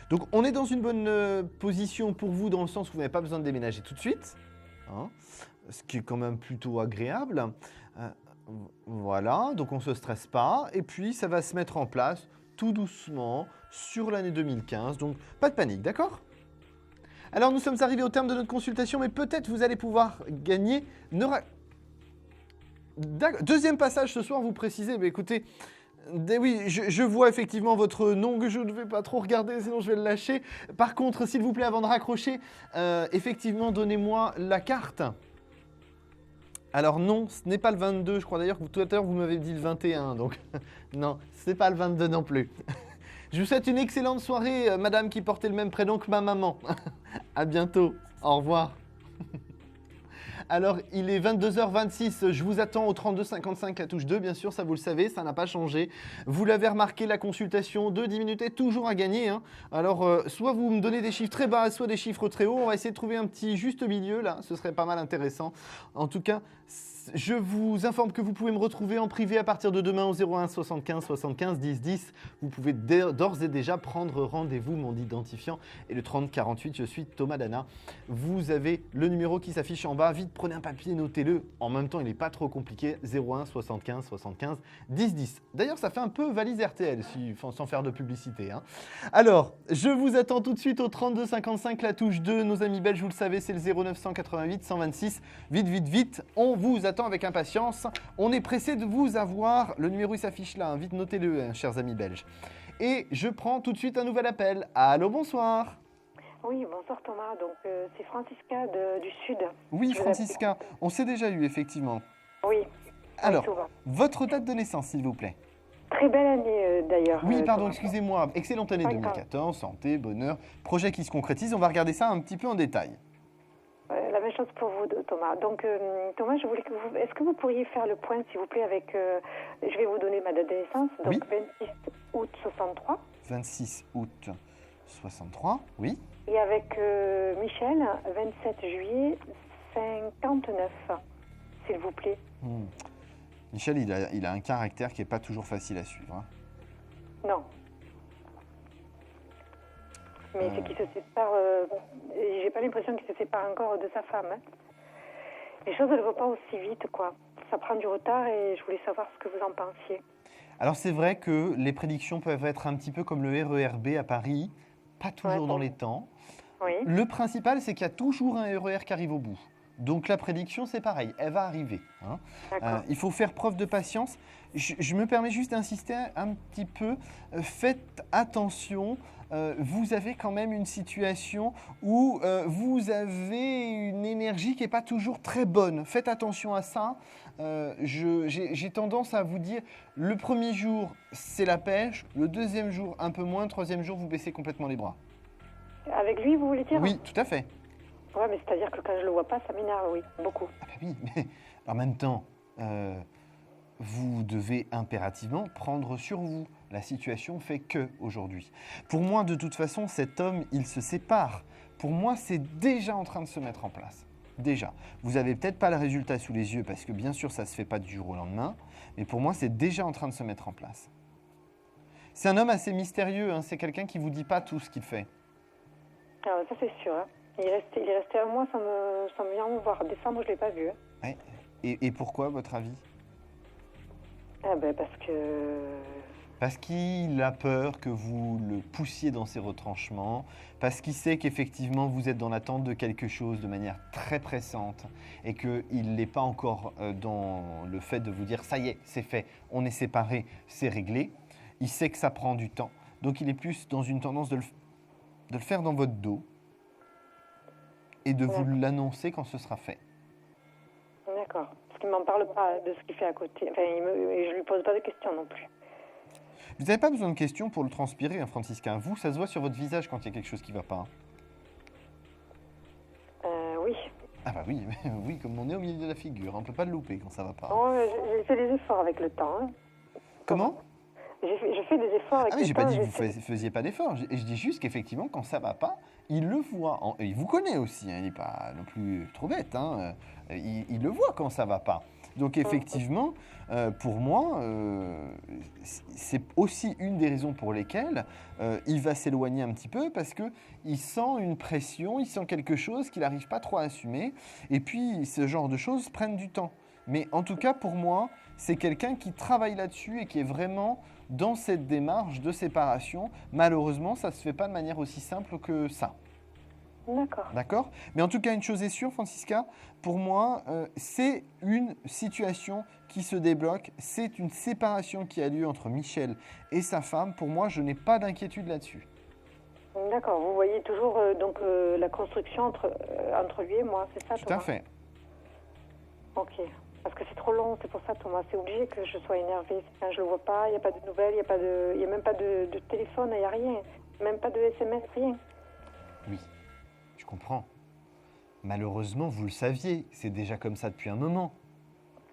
Donc on est dans une bonne position pour vous dans le sens où vous n'avez pas besoin de déménager tout de suite, ce qui est quand même plutôt agréable. Voilà, donc on ne se stresse pas et puis ça va se mettre en place tout doucement sur l'année 2015, donc pas de panique, d'accord? Alors nous sommes arrivés au terme de notre consultation, mais peut-être vous allez pouvoir gagner. Deuxième passage ce soir, vous précisez, mais écoutez... Oui, je vois effectivement votre nom que je ne vais pas trop regarder, sinon je vais le lâcher. Par contre, s'il vous plaît, avant de raccrocher, effectivement, donnez-moi la carte. Alors non, ce n'est pas le 22, je crois d'ailleurs que tout à l'heure vous m'avez dit le 21, donc non, ce n'est pas le 22 non plus. Je vous souhaite une excellente soirée, madame qui portait le même prénom que ma maman. À bientôt, au revoir. Alors, il est 22h26, je vous attends au 32 55, la touche 2, bien sûr, ça vous le savez, ça n'a pas changé. Vous l'avez remarqué, la consultation de 10 minutes est toujours à gagner. Alors, soit vous me donnez des chiffres très bas, soit des chiffres très hauts. On va essayer de trouver un petit juste milieu, là, ce serait pas mal intéressant. En tout cas, je vous informe que vous pouvez me retrouver en privé à partir de demain au 01 75 75 10 10. Vous pouvez d'ores et déjà prendre rendez-vous, mon identifiant et le 30 48. Je suis Thomas Dana. Vous avez le numéro qui s'affiche en bas. Vite, prenez un papier, notez-le. En même temps, il n'est pas trop compliqué. 01 75 75 10 10. D'ailleurs, ça fait un peu valise RTL, sans faire de publicité. Alors, je vous attends tout de suite au 32 55, la touche 2. Nos amis belges, vous le savez, c'est le 0988 126. Vite, vite, vite. On vous attend avec impatience. On est pressé de vous avoir. Le numéro il s'affiche là, vite notez-le, chers amis belges. Et je prends tout de suite un nouvel appel. Allô, bonsoir. Oui, bonsoir Thomas. Donc c'est Francisca du Sud. Oui, Francisca, on s'est déjà eu effectivement. Oui. Alors, votre date de naissance s'il vous plaît. Très belle année d'ailleurs. Oui, pardon, excusez-moi. Excellente année 2014, santé, bonheur, projet qui se concrétise. On va regarder ça un petit peu en détail. La même chose pour vous, Thomas. Donc, Thomas, je voulais que vous... Est-ce que vous pourriez faire le point, s'il vous plaît, avec... je vais vous donner ma date de naissance. Donc, oui. 26 août 63. 26 août 63, oui. Et avec Michel, 27 juillet 59, s'il vous plaît. Michel, il a un caractère qui n'est pas toujours facile à suivre. Non. Mais c'est qu'il se sépare... j'ai pas l'impression qu'il se sépare encore de sa femme. Les choses, elles ne vont pas aussi vite, quoi. Ça prend du retard et je voulais savoir ce que vous en pensiez. Alors, c'est vrai que les prédictions peuvent être un petit peu comme le RER B à Paris, pas toujours dans les temps. Oui. Le principal, c'est qu'il y a toujours un RER qui arrive au bout. Donc la prédiction, c'est pareil, elle va arriver. Hein. Il faut faire preuve de patience. Je me permets juste d'insister un petit peu. Faites attention. Vous avez quand même une situation où vous avez une énergie qui n'est pas toujours très bonne. Faites attention à ça. J'ai tendance à vous dire, le premier jour, c'est la pêche. Le deuxième jour, un peu moins. Le troisième jour, vous baissez complètement les bras. Avec lui, vous voulez dire? Oui, tout à fait. Ouais, mais c'est-à-dire que quand je le vois pas, ça m'énerve, oui, beaucoup. Ah bah oui, mais en même temps, vous devez impérativement prendre sur vous. La situation fait que aujourd'hui. Pour moi, de toute façon, cet homme, il se sépare. Pour moi, c'est déjà en train de se mettre en place. Déjà. Vous n'avez peut-être pas le résultat sous les yeux parce que bien sûr, ça ne se fait pas du jour au lendemain. Mais pour moi, c'est déjà en train de se mettre en place. C'est un homme assez mystérieux. Hein, c'est quelqu'un qui ne vous dit pas tout ce qu'il fait. Ah, ça, c'est sûr. Hein. Il est resté un mois sans me venir me voir. Décembre, je ne l'ai pas vu. Hein. Ouais. Et pourquoi, à votre avis? Ah ben parce que... Parce qu'il a peur que vous le poussiez dans ses retranchements, parce qu'il sait qu'effectivement vous êtes dans l'attente de quelque chose de manière très pressante et qu'il n'est pas encore dans le fait de vous dire « ça y est, c'est fait, on est séparés, c'est réglé ». Il sait que ça prend du temps, donc il est plus dans une tendance de le faire dans votre dos et de vous l'annoncer quand ce sera fait. D'accord. Parce qu'il ne m'en parle pas de ce qu'il fait à côté. Enfin, je ne lui pose pas de questions non plus. Vous n'avez pas besoin de questions pour le transpirer, hein, Francisca. Vous, ça se voit sur votre visage quand il y a quelque chose qui ne va pas. Oui. Ah bah oui, oui, comme on est au milieu de la figure. On ne peut pas le louper quand ça ne va pas. Oh, j'ai fait des efforts avec le temps. Hein. Comment? Je fais des efforts avec le temps. Ah mais j'ai pas dit que vous ne faisiez pas d'efforts. Je dis juste qu'effectivement, quand ça ne va pas, il le voit. Il vous connaît aussi, hein, il n'est pas non plus trop bête. Hein. Il le voit quand ça ne va pas. Donc effectivement, pour moi, c'est aussi une des raisons pour lesquelles il va s'éloigner un petit peu parce qu'il sent une pression, il sent quelque chose qu'il n'arrive pas trop à assumer. Et puis, ce genre de choses prennent du temps. Mais en tout cas, pour moi, c'est quelqu'un qui travaille là-dessus et qui est vraiment dans cette démarche de séparation. Malheureusement, ça ne se fait pas de manière aussi simple que ça. D'accord. D'accord. Mais en tout cas, une chose est sûre, Francisca, pour moi, c'est une situation qui se débloque. C'est une séparation qui a lieu entre Michel et sa femme. Pour moi, je n'ai pas d'inquiétude là-dessus. D'accord. Vous voyez toujours la construction entre lui et moi, c'est ça, Thomas? Tout à fait. Ok. Parce que c'est trop long, c'est pour ça, Thomas. C'est obligé que je sois énervée. Enfin, je le vois pas, il n'y a pas de nouvelles, il n'y a même pas de téléphone, il n'y a rien. Même pas de SMS, rien. Oui. Je comprends. Malheureusement, vous le saviez, c'est déjà comme ça depuis un moment.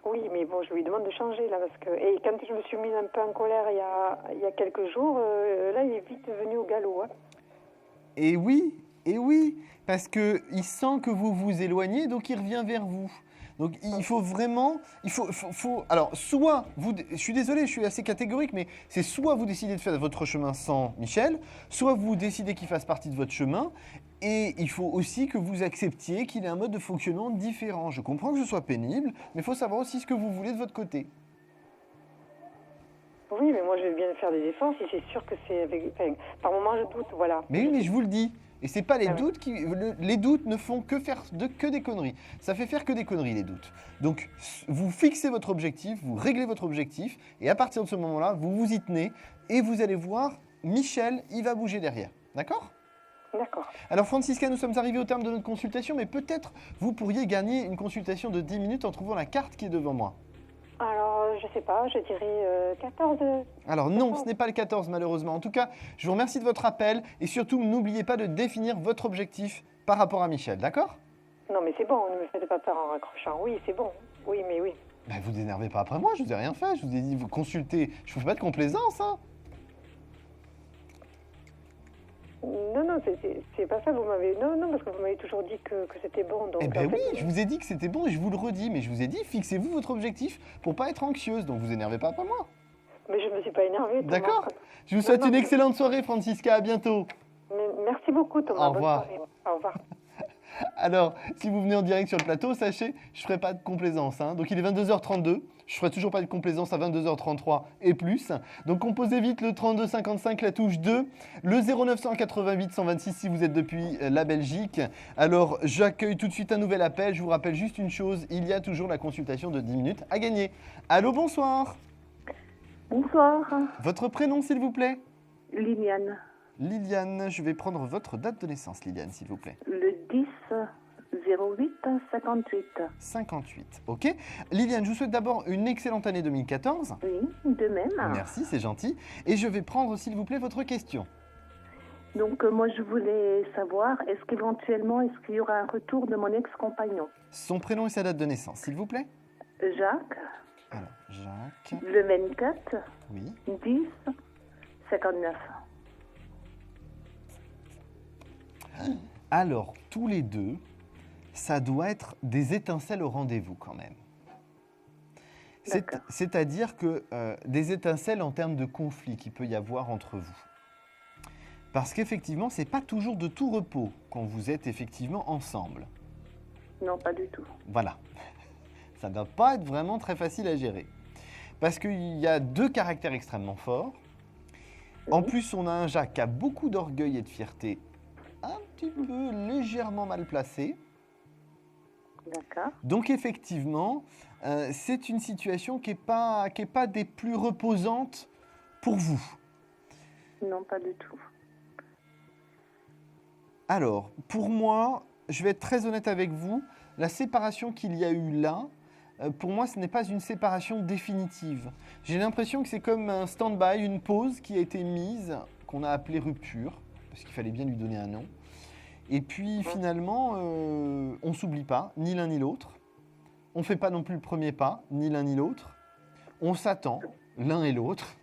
Oui, mais bon, je lui demande de changer, là, parce que... Et quand je me suis mise un peu en colère il y a quelques jours, là, il est vite venu au galop. Hein. Et oui, parce qu'il sent que vous vous éloignez, donc il revient vers vous. Donc il faut vraiment, alors soit, je suis désolé, je suis assez catégorique, mais c'est soit vous décidez de faire votre chemin sans Michel, soit vous décidez qu'il fasse partie de votre chemin, et il faut aussi que vous acceptiez qu'il ait un mode de fonctionnement différent. Je comprends que ce soit pénible, mais il faut savoir aussi ce que vous voulez de votre côté. Oui, mais moi je vais bien faire des efforts si c'est sûr que c'est avec... Enfin, par moment je doute, voilà. Mais oui, mais je vous le dis. Et c'est pas les doutes qui... Les doutes ne font que faire que des conneries. Ça fait faire que des conneries, les doutes. Donc, vous fixez votre objectif, vous réglez votre objectif, et à partir de ce moment-là, vous vous y tenez, et vous allez voir, Michel, il va bouger derrière. D'accord ? D'accord. Alors, Francisca, nous sommes arrivés au terme de notre consultation, mais peut-être vous pourriez gagner une consultation de 10 minutes en trouvant la carte qui est devant moi. Alors, je sais pas, je dirais 14. Alors non, ce n'est pas le 14 malheureusement. En tout cas, je vous remercie de votre appel et surtout, n'oubliez pas de définir votre objectif par rapport à Michel, d'accord ? Non, mais c'est bon, ne me faites pas peur en raccrochant. Oui, c'est bon. Oui, mais oui. Ben, vous énervez pas après moi, je vous ai rien fait. Je vous ai dit, vous consultez. Je ne fais pas de complaisance, hein. Non, c'est pas ça, vous m'avez... Non, parce que vous m'avez toujours dit que c'était bon, donc... Eh ben oui, je vous ai dit que c'était bon et je vous le redis, mais je vous ai dit, fixez-vous votre objectif pour pas être anxieuse, donc vous énervez pas après moi. Mais je me suis pas énervée. D'accord. Je vous souhaite une excellente soirée, Francisca, à bientôt. Merci beaucoup, Thomas. Au revoir. Bonne soirée. Au revoir. Alors, si vous venez en direct sur le plateau, sachez, je ne ferai pas de complaisance. Hein. Donc, il est 22h32. Je ne ferai toujours pas de complaisance à 22h33 et plus. Donc, composez vite le 3255, la touche 2, le 0988 126 si vous êtes depuis la Belgique. Alors, j'accueille tout de suite un nouvel appel. Je vous rappelle juste une chose, il y a toujours la consultation de 10 minutes à gagner. Allô, bonsoir. Bonsoir. Votre prénom, s'il vous plaît? Liliane. Liliane, je vais prendre votre date de naissance, Liliane, s'il vous plaît. Le 10 08 58. 58, ok. Liliane, je vous souhaite d'abord une excellente année 2014. Oui, de même. Merci, c'est gentil. Et je vais prendre, s'il vous plaît, votre question. Donc, moi, je voulais savoir, est-ce qu'il y aura un retour de mon ex-compagnon? Son prénom et sa date de naissance, s'il vous plaît. Jacques. Alors, Jacques. Le 24. Oui. 10 59. Alors, tous les deux, ça doit être des étincelles au rendez-vous quand même. C'est-à-dire que des étincelles en termes de conflit qu'il peut y avoir entre vous. Parce qu'effectivement, ce n'est pas toujours de tout repos quand vous êtes effectivement ensemble. Non, pas du tout. Voilà. Ça ne doit pas être vraiment très facile à gérer. Parce qu'il y a deux caractères extrêmement forts. Oui. En plus, on a un Jacques qui a beaucoup d'orgueil et de fierté, un petit peu légèrement mal placé. D'accord. Donc effectivement, c'est une situation qui n'est pas des plus reposantes pour vous. Non, pas du tout. Alors, pour moi, je vais être très honnête avec vous, la séparation qu'il y a eu là, pour moi, ce n'est pas une séparation définitive. J'ai l'impression que c'est comme un stand-by, une pause qui a été mise, qu'on a appelée rupture, parce qu'il fallait bien lui donner un nom. Et puis finalement, on ne s'oublie pas, ni l'un ni l'autre. On ne fait pas non plus le premier pas, ni l'un ni l'autre. On s'attend, l'un et l'autre.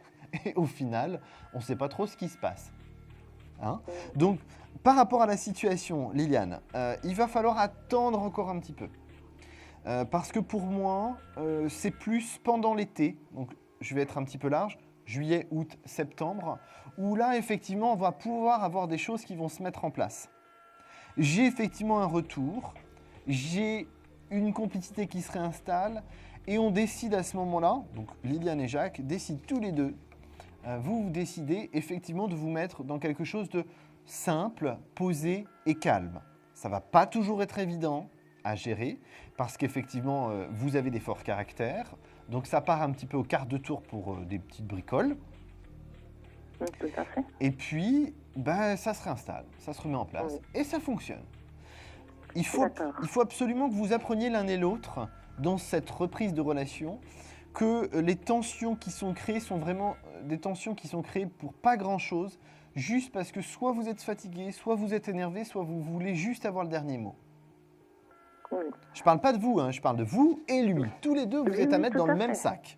Et au final, on ne sait pas trop ce qui se passe. Hein? Donc, par rapport à la situation, Liliane, il va falloir attendre encore un petit peu. Parce que pour moi, c'est plus pendant l'été, donc je vais être un petit peu large, juillet, août, septembre, où là, effectivement, on va pouvoir avoir des choses qui vont se mettre en place. J'ai effectivement un retour, j'ai une complicité qui se réinstalle, et on décide à ce moment-là, donc Liliane et Jacques décident tous les deux, vous décidez effectivement de vous mettre dans quelque chose de simple, posé et calme. Ça ne va pas toujours être évident à gérer, parce qu'effectivement, vous avez des forts caractères, donc ça part un petit peu au quart de tour pour des petites bricoles. Tout à fait. Et puis, ça se réinstalle, ça se remet en place, et ça fonctionne. Il faut absolument que vous appreniez l'un et l'autre, dans cette reprise de relation, que les tensions qui sont créées sont vraiment des tensions qui sont créées pour pas grand-chose, juste parce que soit vous êtes fatigué, soit vous êtes énervé, soit vous voulez juste avoir le dernier mot. Oui. Je ne parle pas de vous, hein, je parle de vous et lui. Tous les deux, vous êtes à mettre dans le même sac.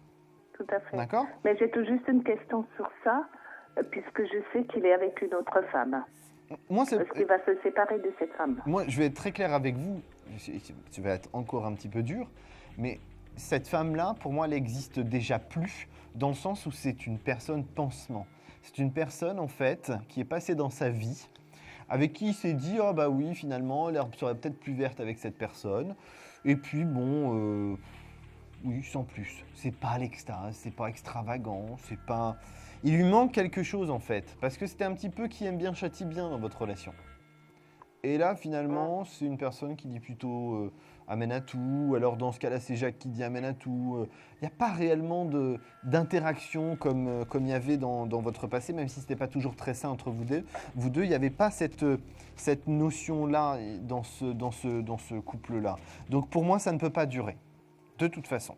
Tout à fait. D'accord? Mais j'ai tout juste une question sur ça, puisque je sais qu'il est avec une autre femme. Est-ce qu'il va se séparer de cette femme? Moi, je vais être très clair avec vous. Ça va être encore un petit peu dur, mais cette femme-là, pour moi, elle n'existe déjà plus, dans le sens où c'est une personne pansement. C'est une personne, en fait, qui est passée dans sa vie, avec qui il s'est dit « Ah bah oui, finalement, l'herbe serait peut-être plus verte avec cette personne. » Et puis, bon, oui, sans plus. C'est pas l'extase, c'est pas extravagant, c'est pas... Il lui manque quelque chose, en fait, parce que c'était un petit peu qui aime bien, châtie bien dans votre relation. Et là, finalement, c'est une personne qui dit plutôt amène à tout. Alors, dans ce cas-là, c'est Jacques qui dit amène à tout. Il n'y a pas réellement d'interaction comme il y avait dans votre passé, même si ce n'était pas toujours très sain entre vous deux. Vous deux, il n'y avait pas cette notion-là dans ce couple-là. Donc, pour moi, ça ne peut pas durer, de toute façon.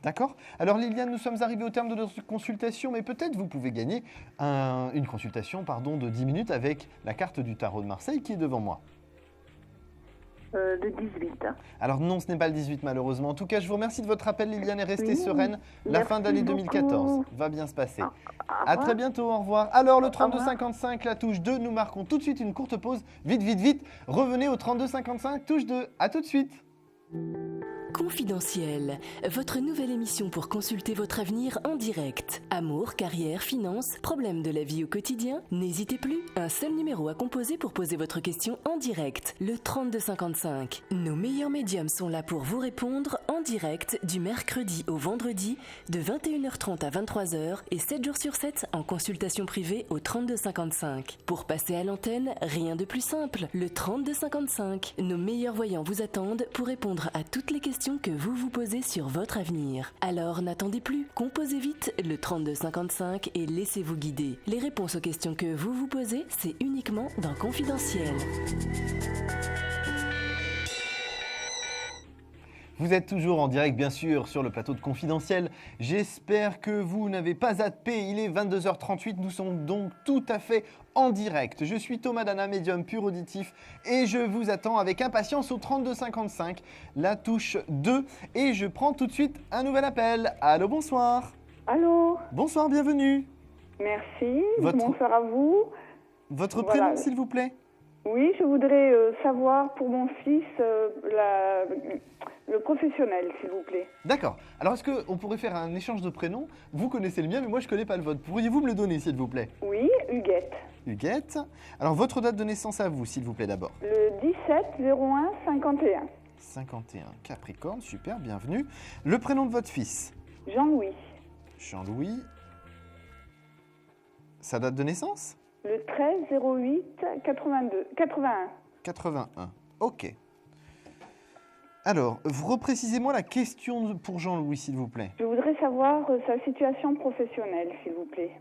D'accord? Alors Liliane, nous sommes arrivés au terme de notre consultation, mais peut-être vous pouvez gagner une consultation de 10 minutes avec la carte du tarot de Marseille qui est devant moi. Le 18. Alors non, ce n'est pas le 18 malheureusement. En tout cas, je vous remercie de votre appel Liliane et restez sereine. La fin d'année 2014 va bien se passer. À très bientôt, au revoir. Alors le 3255, la touche 2, nous marquons tout de suite une courte pause. Vite, vite, vite, revenez au 3255, touche 2. À tout de suite. Confidentiel, votre nouvelle émission pour consulter votre avenir en direct. Amour, carrière, finances, problèmes de la vie au quotidien? N'hésitez plus, un seul numéro à composer pour poser votre question en direct, le 3255. Nos meilleurs médiums sont là pour vous répondre en direct du mercredi au vendredi de 21h30 à 23h et 7 jours sur 7 en consultation privée au 3255. Pour passer à l'antenne, rien de plus simple, le 3255. Nos meilleurs voyants vous attendent pour répondre à toutes les questions que vous vous posez sur votre avenir. Alors n'attendez plus, composez vite le 3255 et laissez-vous guider. Les réponses aux questions que vous vous posez, c'est uniquement dans Confidentiel. Vous êtes toujours en direct, bien sûr, sur le plateau de Confidentiel. J'espère que vous n'avez pas zappé. Il est 22h38. Nous sommes donc tout à fait en direct. Je suis Thomas Dana, médium pur auditif, et je vous attends avec impatience au 3255, la touche 2. Et je prends tout de suite un nouvel appel. Allô, bonsoir. Allô. Bonsoir, bienvenue. Merci. Bonsoir à vous. Votre prénom, s'il vous plaît? Oui, je voudrais savoir pour mon fils le professionnel, s'il vous plaît. D'accord. Alors, est-ce qu'on pourrait faire un échange de prénoms? Vous connaissez le mien, mais moi, je ne connais pas le vôtre. Pourriez-vous me le donner, s'il vous plaît? Oui, Huguette. Huguette. Alors, votre date de naissance à vous, s'il vous plaît, d'abord? Le 17-01-51. 51, Capricorne, super, bienvenue. Le prénom de votre fils? Jean-Louis. Jean-Louis. Sa date de naissance? Le 13-08-81. 81, ok. Alors, reprécisez-moi la question pour Jean-Louis, s'il vous plaît. Je voudrais savoir sa situation professionnelle, s'il vous plaît.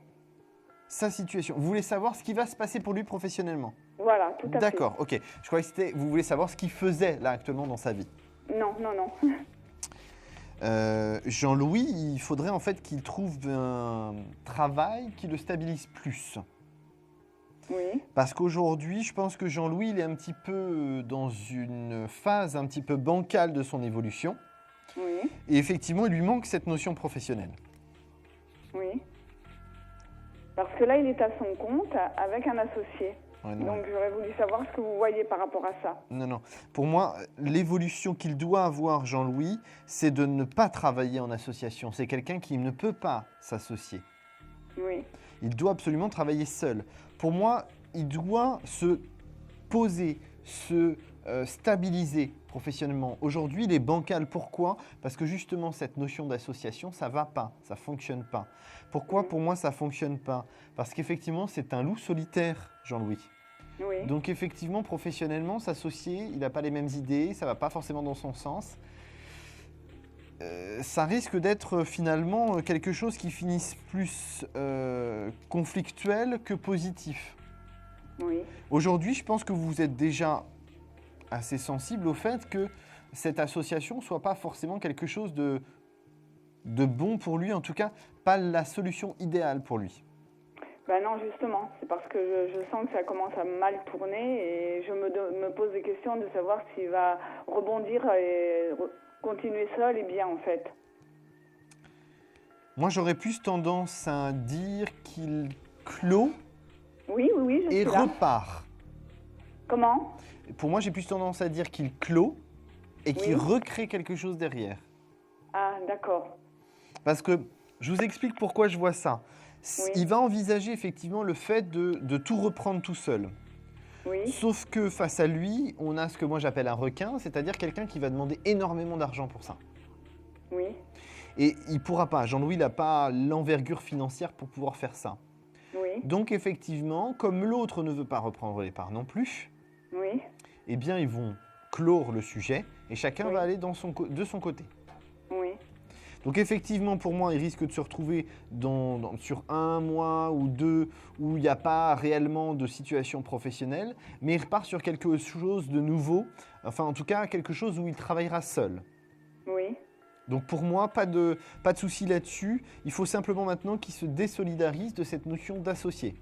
Sa situation. Vous voulez savoir ce qui va se passer pour lui professionnellement? Voilà, tout à fait. D'accord, ok. Je croyais que vous voulez savoir ce qu'il faisait là actuellement dans sa vie. Non, non, non. Jean-Louis, il faudrait en fait qu'il trouve un travail qui le stabilise plus. Oui. Parce qu'aujourd'hui, je pense que Jean-Louis, il est un petit peu dans une phase un petit peu bancale de son évolution. Oui. Et effectivement, il lui manque cette notion professionnelle. Oui. Parce que là, il est à son compte avec un associé. Ouais, donc, j'aurais voulu savoir ce que vous voyez par rapport à ça. Non, non. Pour moi, l'évolution qu'il doit avoir, Jean-Louis, c'est de ne pas travailler en association. C'est quelqu'un qui ne peut pas s'associer. Oui. Il doit absolument travailler seul. Pour moi, il doit se poser, se stabiliser professionnellement. Aujourd'hui, il est bancal. Pourquoi? Parce que justement, cette notion d'association, ça ne va pas, ça ne fonctionne pas. Pourquoi pour moi, ça ne fonctionne pas? Parce qu'effectivement, c'est un loup solitaire, Jean-Louis. Oui. Donc effectivement, professionnellement, s'associer, il n'a pas les mêmes idées, ça ne va pas forcément dans son sens. Ça risque d'être finalement quelque chose qui finisse plus conflictuel que positif. Oui. Aujourd'hui, je pense que vous êtes déjà assez sensible au fait que cette association ne soit pas forcément quelque chose de bon pour lui, en tout cas pas la solution idéale pour lui. Ben non, justement, c'est parce que je sens que ça commence à mal tourner et je me pose des questions de savoir s'il va rebondir et continuer seul et bien en fait. Moi, j'aurais plus tendance à dire qu'il clôt et repart. Comment? Pour moi, j'ai plus tendance à dire qu'il clôt et qu'il recrée quelque chose derrière. Ah, d'accord. Parce que, je vous explique pourquoi je vois ça. Oui. Il va envisager effectivement le fait de tout reprendre tout seul. Oui. Sauf que face à lui, on a ce que moi j'appelle un requin, c'est-à-dire quelqu'un qui va demander énormément d'argent pour ça. Oui. Et il ne pourra pas. Jean-Louis n'a pas l'envergure financière pour pouvoir faire ça. Oui. Donc effectivement, comme l'autre ne veut pas reprendre les parts non plus, oui. Eh bien ils vont clore le sujet et chacun va aller de son côté. Oui. Donc effectivement, pour moi, il risque de se retrouver sur 1 mois ou 2 où il n'y a pas réellement de situation professionnelle, mais il repart sur quelque chose de nouveau, enfin en tout cas quelque chose où il travaillera seul. Oui. Donc pour moi, pas de souci là-dessus. Il faut simplement maintenant qu'il se désolidarise de cette notion d'associé.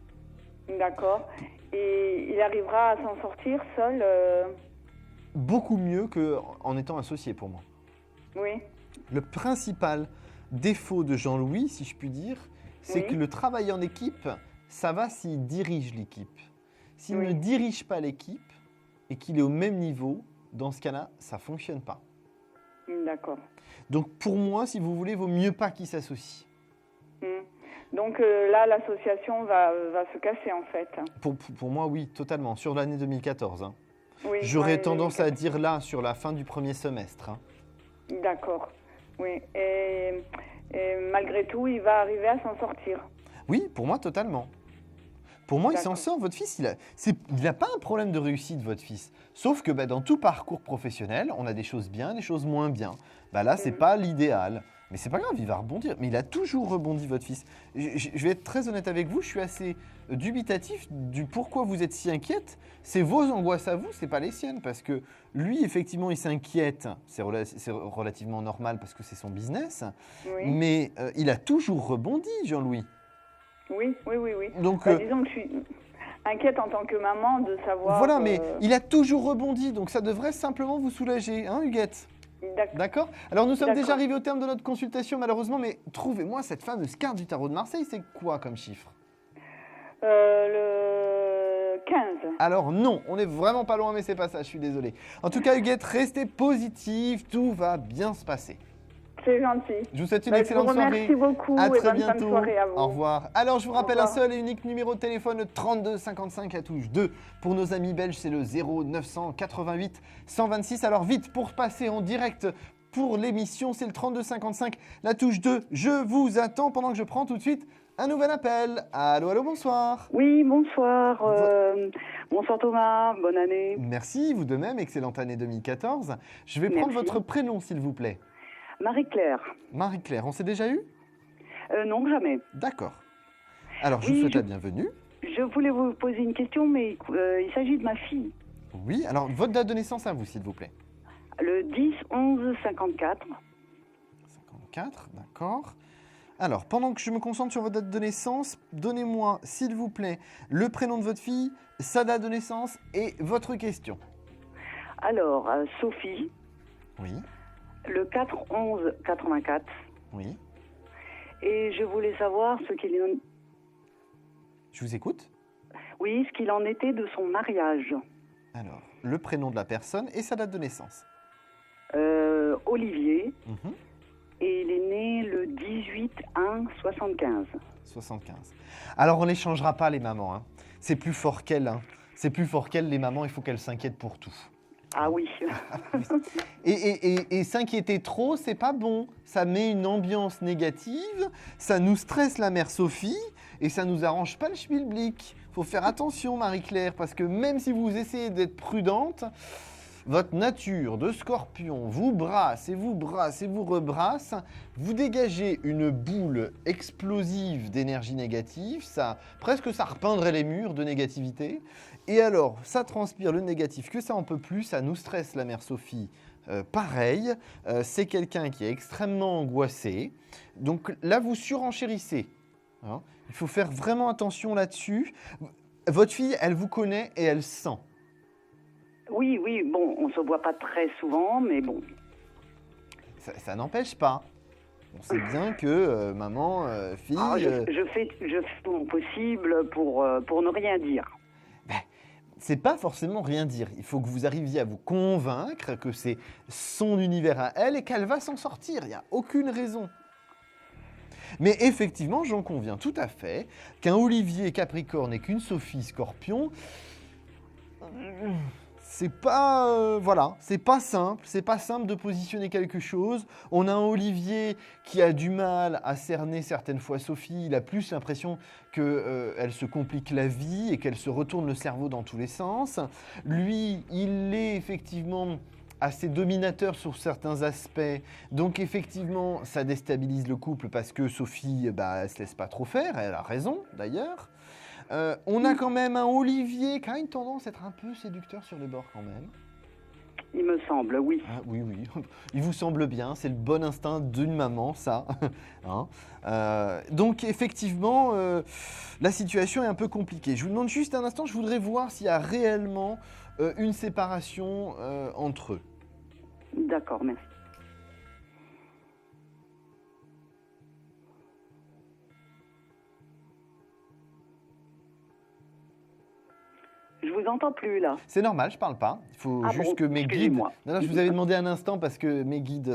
D'accord. Et il arrivera à s'en sortir seul Beaucoup mieux qu'en étant associé pour moi. Oui. Le principal défaut de Jean-Louis, si je puis dire, c'est que le travail en équipe, ça va s'il dirige l'équipe. S'il ne dirige pas l'équipe et qu'il est au même niveau, dans ce cas-là, ça ne fonctionne pas. D'accord. Donc pour moi, si vous voulez, vaut mieux pas qu'ils s'associent. Donc là, l'association va se casser en fait. Pour moi, oui, totalement. Sur l'année 2014. Hein. Oui, j'aurais tendance à dire là, sur la fin du premier semestre. Hein. D'accord. Oui. Et malgré tout, il va arriver à s'en sortir. Oui, pour moi, totalement. Pour moi, il s'en sort. Votre fils, il n'a pas un problème de réussite, votre fils. Sauf que dans tout parcours professionnel, on a des choses bien, des choses moins bien. Là, c'est pas l'idéal. Mais c'est pas grave, il va rebondir. Mais il a toujours rebondi, votre fils. Je vais être très honnête avec vous, je suis assez dubitatif du pourquoi vous êtes si inquiète. C'est vos angoisses à vous, c'est pas les siennes. Parce que lui, effectivement, il s'inquiète. C'est relativement normal parce que c'est son business. Oui. Mais il a toujours rebondi, Jean-Louis. Oui. Donc, disons que je suis inquiète en tant que maman de savoir... Voilà, mais il a toujours rebondi, donc ça devrait simplement vous soulager, hein, Huguette ? D'accord. Alors, nous sommes déjà arrivés au terme de notre consultation, malheureusement, mais trouvez-moi cette fameuse carte du tarot de Marseille, c'est quoi comme chiffre ? Le 15. Alors non, on est vraiment pas loin, mais c'est pas ça, je suis désolé. En tout cas, Huguette, restez positive, tout va bien se passer. C'est gentil. Je vous souhaite une excellente soirée. Merci beaucoup. À très bonne bientôt. Soirée à vous. Au revoir. Alors, je vous rappelle un seul et unique numéro de téléphone, le 32 55 à touche 2. Pour nos amis belges, c'est le 0988 126. Alors, vite, pour passer en direct pour l'émission, c'est le 32 55, la touche 2. Je vous attends pendant que je prends tout de suite un nouvel appel. Allô, bonsoir. Oui, bonsoir. Bonsoir Thomas, bonne année. Merci, vous de même, excellente année 2014. Je vais prendre votre prénom, s'il vous plaît. Marie-Claire. Marie-Claire, on s'est déjà eu ? Non, jamais. D'accord. Alors, je vous souhaite la bienvenue. Je voulais vous poser une question, mais il s'agit de ma fille. Oui, alors votre date de naissance à vous, s'il vous plaît. Le 10-11-54. 54, d'accord. Alors, pendant que je me concentre sur votre date de naissance, donnez-moi, s'il vous plaît, le prénom de votre fille, sa date de naissance et votre question. Alors, Sophie. Oui. Le 4-11-84. Oui. Et je voulais savoir ce qu'il en... Je vous écoute. Oui, ce qu'il en était de son mariage. Alors, le prénom de la personne et sa date de naissance. Olivier. Et il est né le 18-1-75. 75. Alors, on ne les changera pas, les mamans. Hein. C'est plus fort qu'elles. Hein. C'est plus fort qu'elles, les mamans. Il faut qu'elles s'inquiètent pour tout. Ah oui. et s'inquiéter trop, c'est pas bon. Ça met une ambiance négative, ça nous stresse la mère Sophie et ça nous arrange pas le schmilblick. Faut faire attention, Marie-Claire, parce que même si vous essayez d'être prudente, votre nature de scorpion vous brasse et vous rebrasse, vous dégagez une boule explosive d'énergie négative, ça repeindrait les murs de négativité. Et alors, ça transpire le négatif, que ça en peut plus, ça nous stresse la mère Sophie. Pareil, c'est quelqu'un qui est extrêmement angoissé. Donc là, vous surenchérissez. Hein. Il faut faire vraiment attention là-dessus. Votre fille, elle vous connaît et elle sent. Oui, bon, on se voit pas très souvent, mais bon. Ça n'empêche pas. On sait bien que maman, fille... je fais mon possible pour ne rien dire. C'est pas forcément rien dire. Il faut que vous arriviez à vous convaincre que c'est son univers à elle et qu'elle va s'en sortir. Il n'y a aucune raison. Mais effectivement, j'en conviens tout à fait qu'un Olivier Capricorne et qu'une Sophie Scorpion, c'est pas c'est pas simple de positionner quelque chose. On a un Olivier qui a du mal à cerner certaines fois Sophie, il a plus l'impression qu'elle se complique la vie et qu'elle se retourne le cerveau dans tous les sens. Lui, il est effectivement assez dominateur sur certains aspects, donc effectivement ça déstabilise le couple parce que Sophie, elle se laisse pas trop faire, elle a raison d'ailleurs. On a quand même un Olivier qui a une tendance à être un peu séducteur sur les bords quand même. Il me semble, oui. Ah, oui. Il vous semble bien, c'est le bon instinct d'une maman, ça. Hein donc effectivement, la situation est un peu compliquée. Je vous demande juste un instant, je voudrais voir s'il y a réellement une séparation entre eux. D'accord, merci. Je vous entends plus là. C'est normal, je parle pas. Il faut juste que mes guides... Non, je vous avais demandé un instant parce que mes guides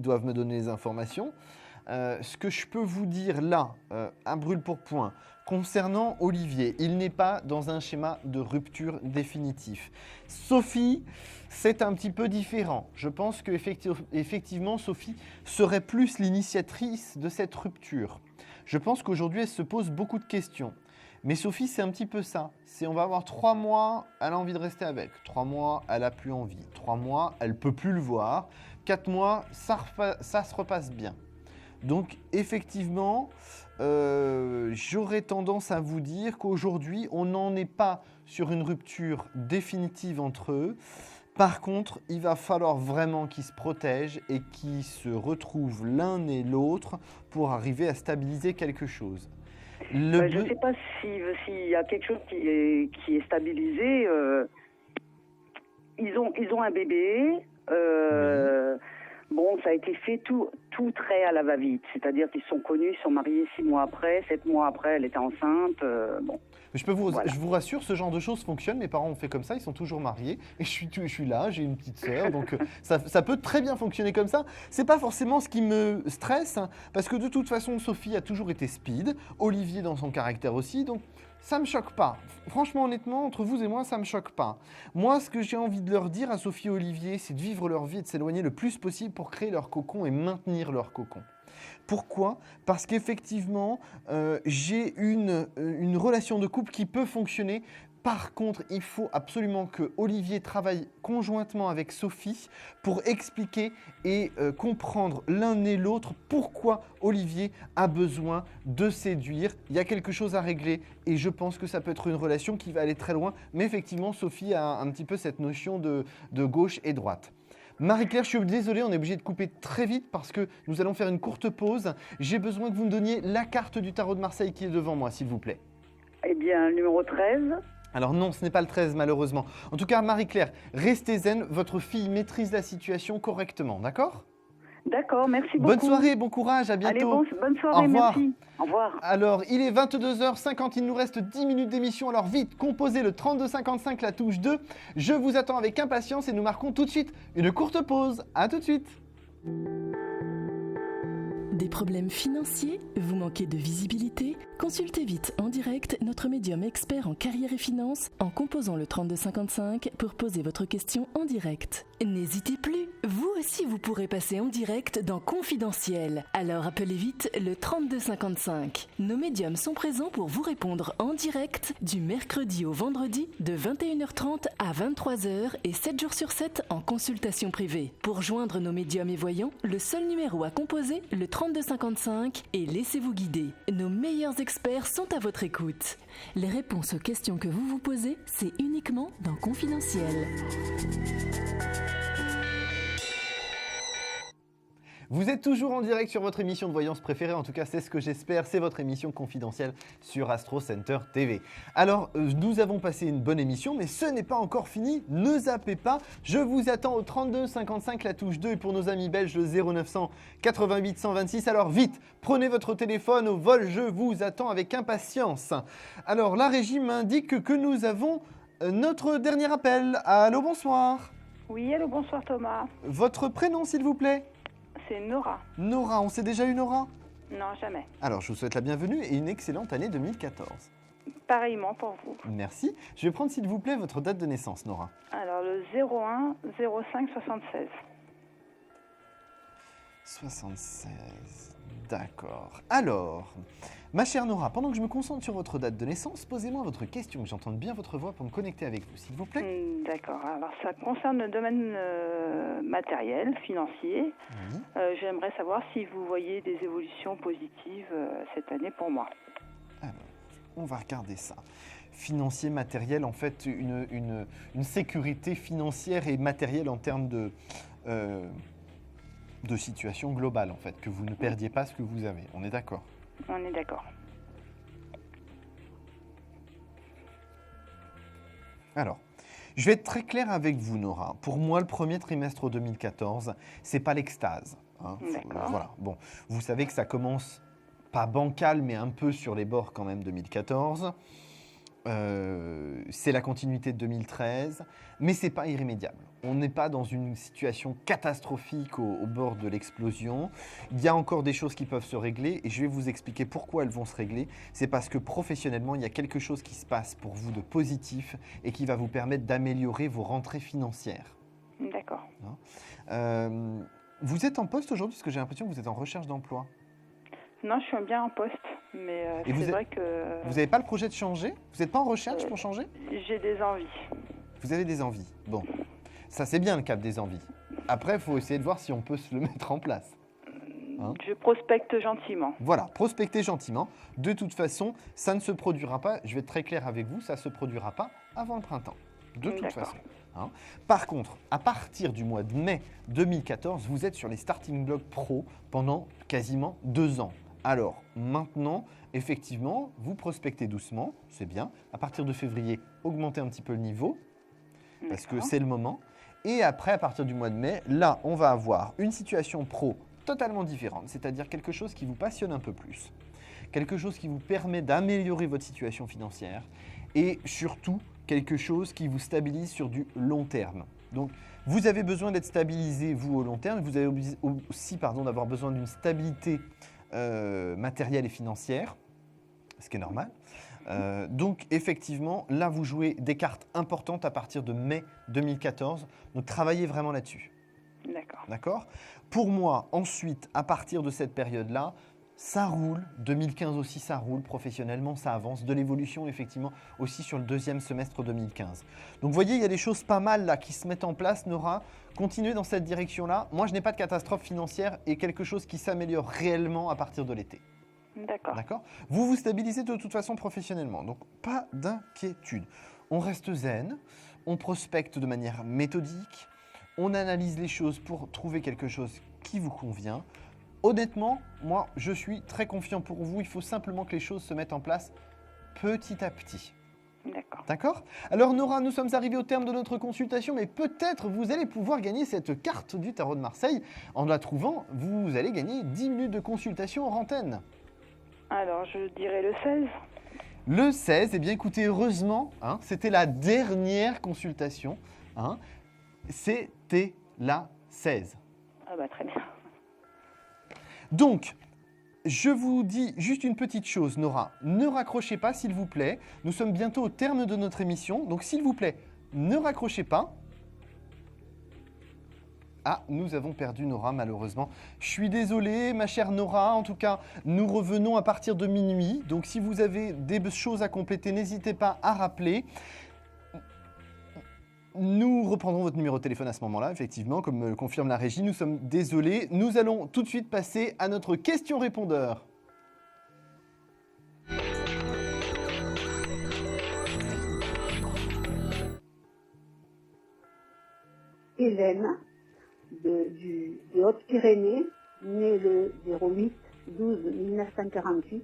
doivent me donner les informations. Ce que je peux vous dire là, à brûle pour point, concernant Olivier, il n'est pas dans un schéma de rupture définitif. Sophie, c'est un petit peu différent. Je pense qu'effectivement, Sophie serait plus l'initiatrice de cette rupture. Je pense qu'aujourd'hui, elle se pose beaucoup de questions. Mais Sophie, c'est un petit peu ça. On va avoir 3 mois, elle a envie de rester avec. 3 mois, elle n'a plus envie. 3 mois, elle ne peut plus le voir. 4 mois, ça se repasse bien. Donc, effectivement, j'aurais tendance à vous dire qu'aujourd'hui, on n'en est pas sur une rupture définitive entre eux. Par contre, il va falloir vraiment qu'ils se protègent et qu'ils se retrouvent l'un et l'autre pour arriver à stabiliser quelque chose. Je ne sais pas s'il y a quelque chose qui est stabilisé. Ils ont un bébé. Bon, ça a été fait tout très à la va-vite. C'est-à-dire qu'ils se sont connus, ils se sont mariés 6 mois après, 7 mois après, elle était enceinte. Bon. Je vous rassure, ce genre de choses fonctionne. Mes parents ont fait comme ça, ils sont toujours mariés. Et je suis là, j'ai une petite sœur, donc ça peut très bien fonctionner comme ça. C'est pas forcément ce qui me stresse, hein, parce que de toute façon, Sophie a toujours été speed, Olivier dans son caractère aussi, donc ça me choque pas. Franchement, honnêtement, entre vous et moi, ça me choque pas. Moi, ce que j'ai envie de leur dire à Sophie et Olivier, c'est de vivre leur vie et de s'éloigner le plus possible pour créer leur cocon et maintenir leur cocon. Pourquoi ? Parce qu'effectivement, j'ai une relation de couple qui peut fonctionner. Par contre, il faut absolument que Olivier travaille conjointement avec Sophie pour expliquer et comprendre l'un et l'autre pourquoi Olivier a besoin de séduire. Il y a quelque chose à régler et je pense que ça peut être une relation qui va aller très loin. Mais effectivement, Sophie a un petit peu cette notion de gauche et droite. Marie-Claire, je suis désolé, on est obligé de couper très vite parce que nous allons faire une courte pause. J'ai besoin que vous me donniez la carte du tarot de Marseille qui est devant moi, s'il vous plaît. Eh bien, numéro 13. Alors non, ce n'est pas le 13 malheureusement. En tout cas, Marie-Claire, restez zen, votre fille maîtrise la situation correctement, d'accord ? D'accord, merci beaucoup. Bonne soirée, bon courage, à bientôt. Allez, bonne soirée, merci. Au revoir. Alors, il est 22h50, il nous reste 10 minutes d'émission. Alors vite, composez le 3255, la touche 2. Je vous attends avec impatience et nous marquons tout de suite une courte pause. À tout de suite. Des problèmes financiers ? Vous manquez de visibilité ? Consultez vite en direct notre médium expert en carrière et finance en composant le 3255 pour poser votre question en direct. N'hésitez plus, vous aussi vous pourrez passer en direct dans Confidentiel. Alors appelez vite le 3255. Nos médiums sont présents pour vous répondre en direct du mercredi au vendredi de 21h30 à 23h et 7 jours sur 7 en consultation privée. Pour joindre nos médiums et voyants, le seul numéro à composer, le 3255 et laissez-vous guider. Nos meilleurs experts sont à votre écoute. Les réponses aux questions que vous vous posez, c'est uniquement dans Confidentiel. Vous êtes toujours en direct sur votre émission de voyance préférée, en tout cas c'est ce que j'espère, c'est votre émission confidentielle sur Astro Center TV. Alors nous avons passé une bonne émission, mais ce n'est pas encore fini, ne zappez pas, je vous attends au 32 55 la touche 2 et pour nos amis belges le 0900 88 126. Alors vite, prenez votre téléphone au vol, je vous attends avec impatience. Alors la régie m'indique que nous avons notre dernier appel. Allô, bonsoir. Oui, allô, bonsoir Thomas. Votre prénom s'il vous plaît ? C'est Nora. Nora, on s'est déjà eu Nora ? Non, jamais. Alors, je vous souhaite la bienvenue et une excellente année 2014. Pareillement pour vous. Merci. Je vais prendre, s'il vous plaît, votre date de naissance, Nora. Alors, le 01 05 76. 76, d'accord. Alors, ma chère Nora, pendant que je me concentre sur votre date de naissance, posez-moi votre question, que j'entende bien votre voix pour me connecter avec vous, s'il vous plaît. D'accord. Alors, ça concerne le domaine matériel, financier. Oui. J'aimerais savoir si vous voyez des évolutions positives cette année pour moi. Alors, on va regarder ça. Financier, matériel, en fait, une sécurité financière et matérielle en termes de situation globale, en fait, que vous ne perdiez pas ce que vous avez. On est d'accord ? On est d'accord. Alors, je vais être très clair avec vous, Nora. Pour moi, le premier trimestre 2014, c'est pas l'extase. Hein. D'accord. Voilà. Bon, vous savez que ça commence pas bancal, mais un peu sur les bords quand même 2014. c'est la continuité de 2013, mais ce n'est pas irrémédiable. On n'est pas dans une situation catastrophique au bord de l'explosion. Il y a encore des choses qui peuvent se régler et je vais vous expliquer pourquoi elles vont se régler. C'est parce que professionnellement, il y a quelque chose qui se passe pour vous de positif et qui va vous permettre d'améliorer vos rentrées financières. D'accord. Vous êtes en poste aujourd'hui parce que j'ai l'impression que vous êtes en recherche d'emploi. Non, je suis bien en poste, mais c'est vrai que... Vous n'avez pas le projet de changer? Vous n'êtes pas en recherche pour changer? J'ai des envies. Vous avez des envies. Bon, ça c'est bien le cap des envies. Après, il faut essayer de voir si on peut se le mettre en place. Hein? Je prospecte gentiment. Voilà, prospectez gentiment. De toute façon, ça ne se produira pas, je vais être très clair avec vous, ça ne se produira pas avant le printemps. De toute façon. Hein. Par contre, à partir du mois de mai 2014, vous êtes sur les starting blocks pro pendant quasiment 2 ans. Alors maintenant, effectivement, vous prospectez doucement, c'est bien. À partir de février, augmentez un petit peu le niveau, parce que c'est le moment. Et après, à partir du mois de mai, là, on va avoir une situation pro totalement différente, c'est-à-dire quelque chose qui vous passionne un peu plus, quelque chose qui vous permet d'améliorer votre situation financière et surtout quelque chose qui vous stabilise sur du long terme. Donc, vous avez besoin d'être stabilisé, vous, au long terme. Vous avez aussi d'avoir besoin d'une stabilité matérielle et financière, ce qui est normal. Donc, effectivement, là, vous jouez des cartes importantes à partir de mai 2014. Donc, travaillez vraiment là-dessus. D'accord. D'accord ? Pour moi, ensuite, à partir de cette période-là, ça roule. 2015 aussi, ça roule. Professionnellement, ça avance. De l'évolution, effectivement, aussi sur le 2e semestre 2015. Donc, vous voyez, il y a des choses pas mal là qui se mettent en place, Nora. Continuez dans cette direction-là. Moi, je n'ai pas de catastrophe financière et quelque chose qui s'améliore réellement à partir de l'été. D'accord. D'accord ? Vous vous stabilisez de toute façon professionnellement. Donc, pas d'inquiétude. On reste zen. On prospecte de manière méthodique. On analyse les choses pour trouver quelque chose qui vous convient. Honnêtement, moi, je suis très confiant pour vous. Il faut simplement que les choses se mettent en place petit à petit. D'accord. D'accord ? Alors Nora, nous sommes arrivés au terme de notre consultation, mais peut-être vous allez pouvoir gagner cette carte du tarot de Marseille. En la trouvant, vous allez gagner 10 minutes de consultation en antenne. Alors, je dirais le 16. Le 16, eh bien écoutez, heureusement, c'était la dernière consultation. C'était la 16. Ah bah très bien. Donc, je vous dis juste une petite chose, Nora. Ne raccrochez pas, s'il vous plaît. Nous sommes bientôt au terme de notre émission. Donc, s'il vous plaît, ne raccrochez pas. Ah, nous avons perdu Nora, malheureusement. Je suis désolé, ma chère Nora. En tout cas, nous revenons à partir de minuit. Donc, si vous avez des choses à compléter, n'hésitez pas à rappeler. Nous reprendrons votre numéro de téléphone à ce moment-là, effectivement, comme me le confirme la régie. Nous sommes désolés. Nous allons tout de suite passer à notre question-répondeur. Hélène, de Haute-Pyrénées, née le 08-12-1948.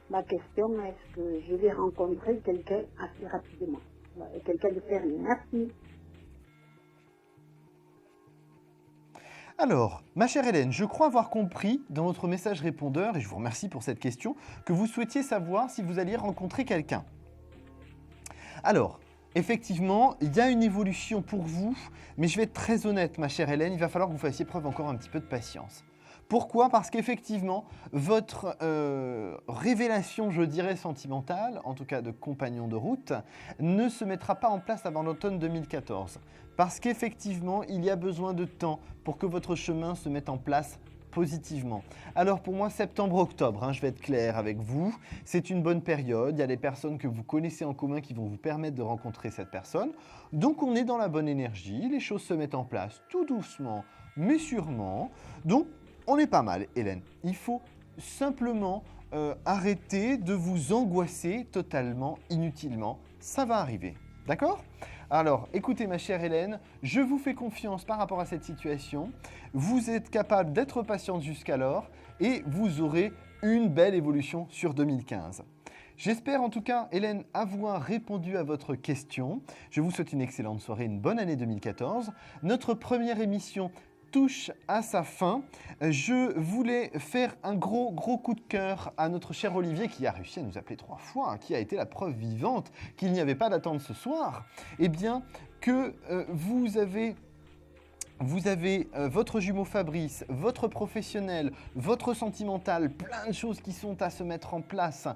Ma question, est-ce que je vais rencontrer quelqu'un assez rapidement? Quelqu'un de sérieux. Merci. Alors, ma chère Hélène, je crois avoir compris dans votre message répondeur, et je vous remercie pour cette question, que vous souhaitiez savoir si vous alliez rencontrer quelqu'un. Alors, effectivement, il y a une évolution pour vous, mais je vais être très honnête, ma chère Hélène, il va falloir que vous fassiez preuve encore un petit peu de patience. Pourquoi ? Parce qu'effectivement, votre révélation, je dirais, sentimentale, en tout cas de compagnon de route, ne se mettra pas en place avant l'automne 2014. Parce qu'effectivement, il y a besoin de temps pour que votre chemin se mette en place positivement. Alors pour moi, septembre-octobre, je vais être clair avec vous, c'est une bonne période. Il y a des personnes que vous connaissez en commun qui vont vous permettre de rencontrer cette personne. Donc on est dans la bonne énergie, les choses se mettent en place tout doucement, mais sûrement. Donc, on est pas mal, Hélène. Il faut simplement arrêter de vous angoisser totalement, inutilement. Ça va arriver, d'accord ? Alors, écoutez ma chère Hélène, je vous fais confiance par rapport à cette situation. Vous êtes capable d'être patiente jusqu'alors et vous aurez une belle évolution sur 2015. J'espère en tout cas, Hélène, avoir répondu à votre question. Je vous souhaite une excellente soirée, une bonne année 2014. Notre première émission touche à sa fin. Je voulais faire un gros coup de cœur à notre cher Olivier qui a réussi à nous appeler 3 fois, qui a été la preuve vivante qu'il n'y avait pas d'attente ce soir. Eh bien, que vous avez votre jumeau Fabrice, votre professionnel, votre sentimental, plein de choses qui sont à se mettre en place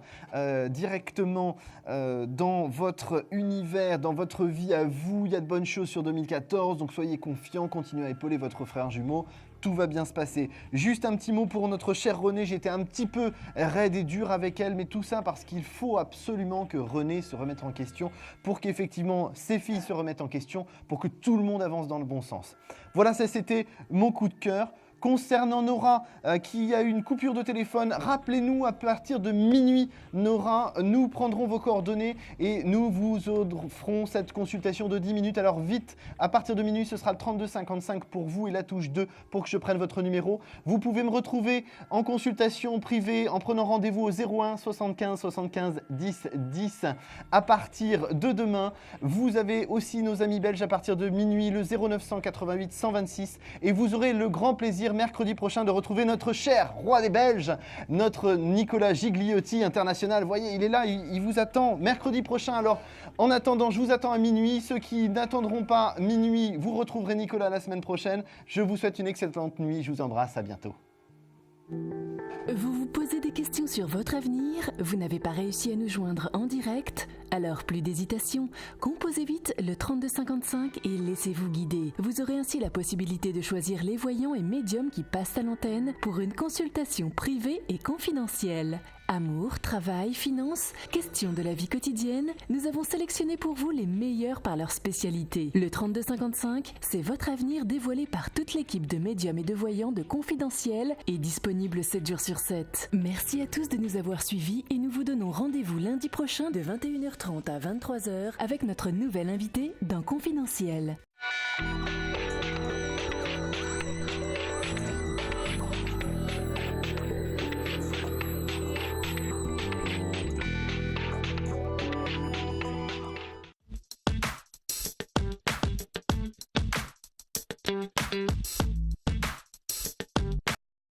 directement dans votre univers, dans votre vie à vous. Il y a de bonnes choses sur 2014, donc soyez confiants, continuez à épauler votre frère jumeau. Tout va bien se passer. Juste un petit mot pour notre chère Renée. J'étais un petit peu raide et dur avec elle, mais tout ça parce qu'il faut absolument que Renée se remette en question pour qu'effectivement ses filles se remettent en question, pour que tout le monde avance dans le bon sens. Voilà, ça c'était mon coup de cœur. Concernant Nora, qui a eu une coupure de téléphone, rappelez-nous à partir de minuit, Nora, nous prendrons vos coordonnées et nous vous offrons cette consultation de 10 minutes. Alors vite, à partir de minuit, ce sera le 32 55 pour vous et la touche 2 pour que je prenne votre numéro. Vous pouvez me retrouver en consultation privée en prenant rendez-vous au 01 75 75 10 10 à partir de demain. Vous avez aussi nos amis belges à partir de minuit, le 0988 126 et vous aurez le grand plaisir mercredi prochain de retrouver notre cher roi des Belges, notre Nicolas Gigliotti international. Vous voyez, il est là, il vous attend mercredi prochain. Alors, en attendant, je vous attends à minuit. Ceux qui n'attendront pas minuit, vous retrouverez Nicolas la semaine prochaine. Je vous souhaite une excellente nuit. Je vous embrasse. À bientôt. Vous vous posez des questions sur votre avenir? Vous n'avez pas réussi à nous joindre en direct? Alors plus d'hésitation, composez vite le 3255 et laissez-vous guider. Vous aurez ainsi la possibilité de choisir les voyants et médiums qui passent à l'antenne pour une consultation privée et confidentielle. Amour, travail, finances, questions de la vie quotidienne, nous avons sélectionné pour vous les meilleurs par leur spécialité. Le 3255, c'est votre avenir dévoilé par toute l'équipe de médiums et de voyants de Confidentiel et disponible 7 jours sur 7. Merci à tous de nous avoir suivis et nous vous donnons rendez-vous lundi prochain de 21h30 à 23h avec notre nouvel invité dans Confidentiel.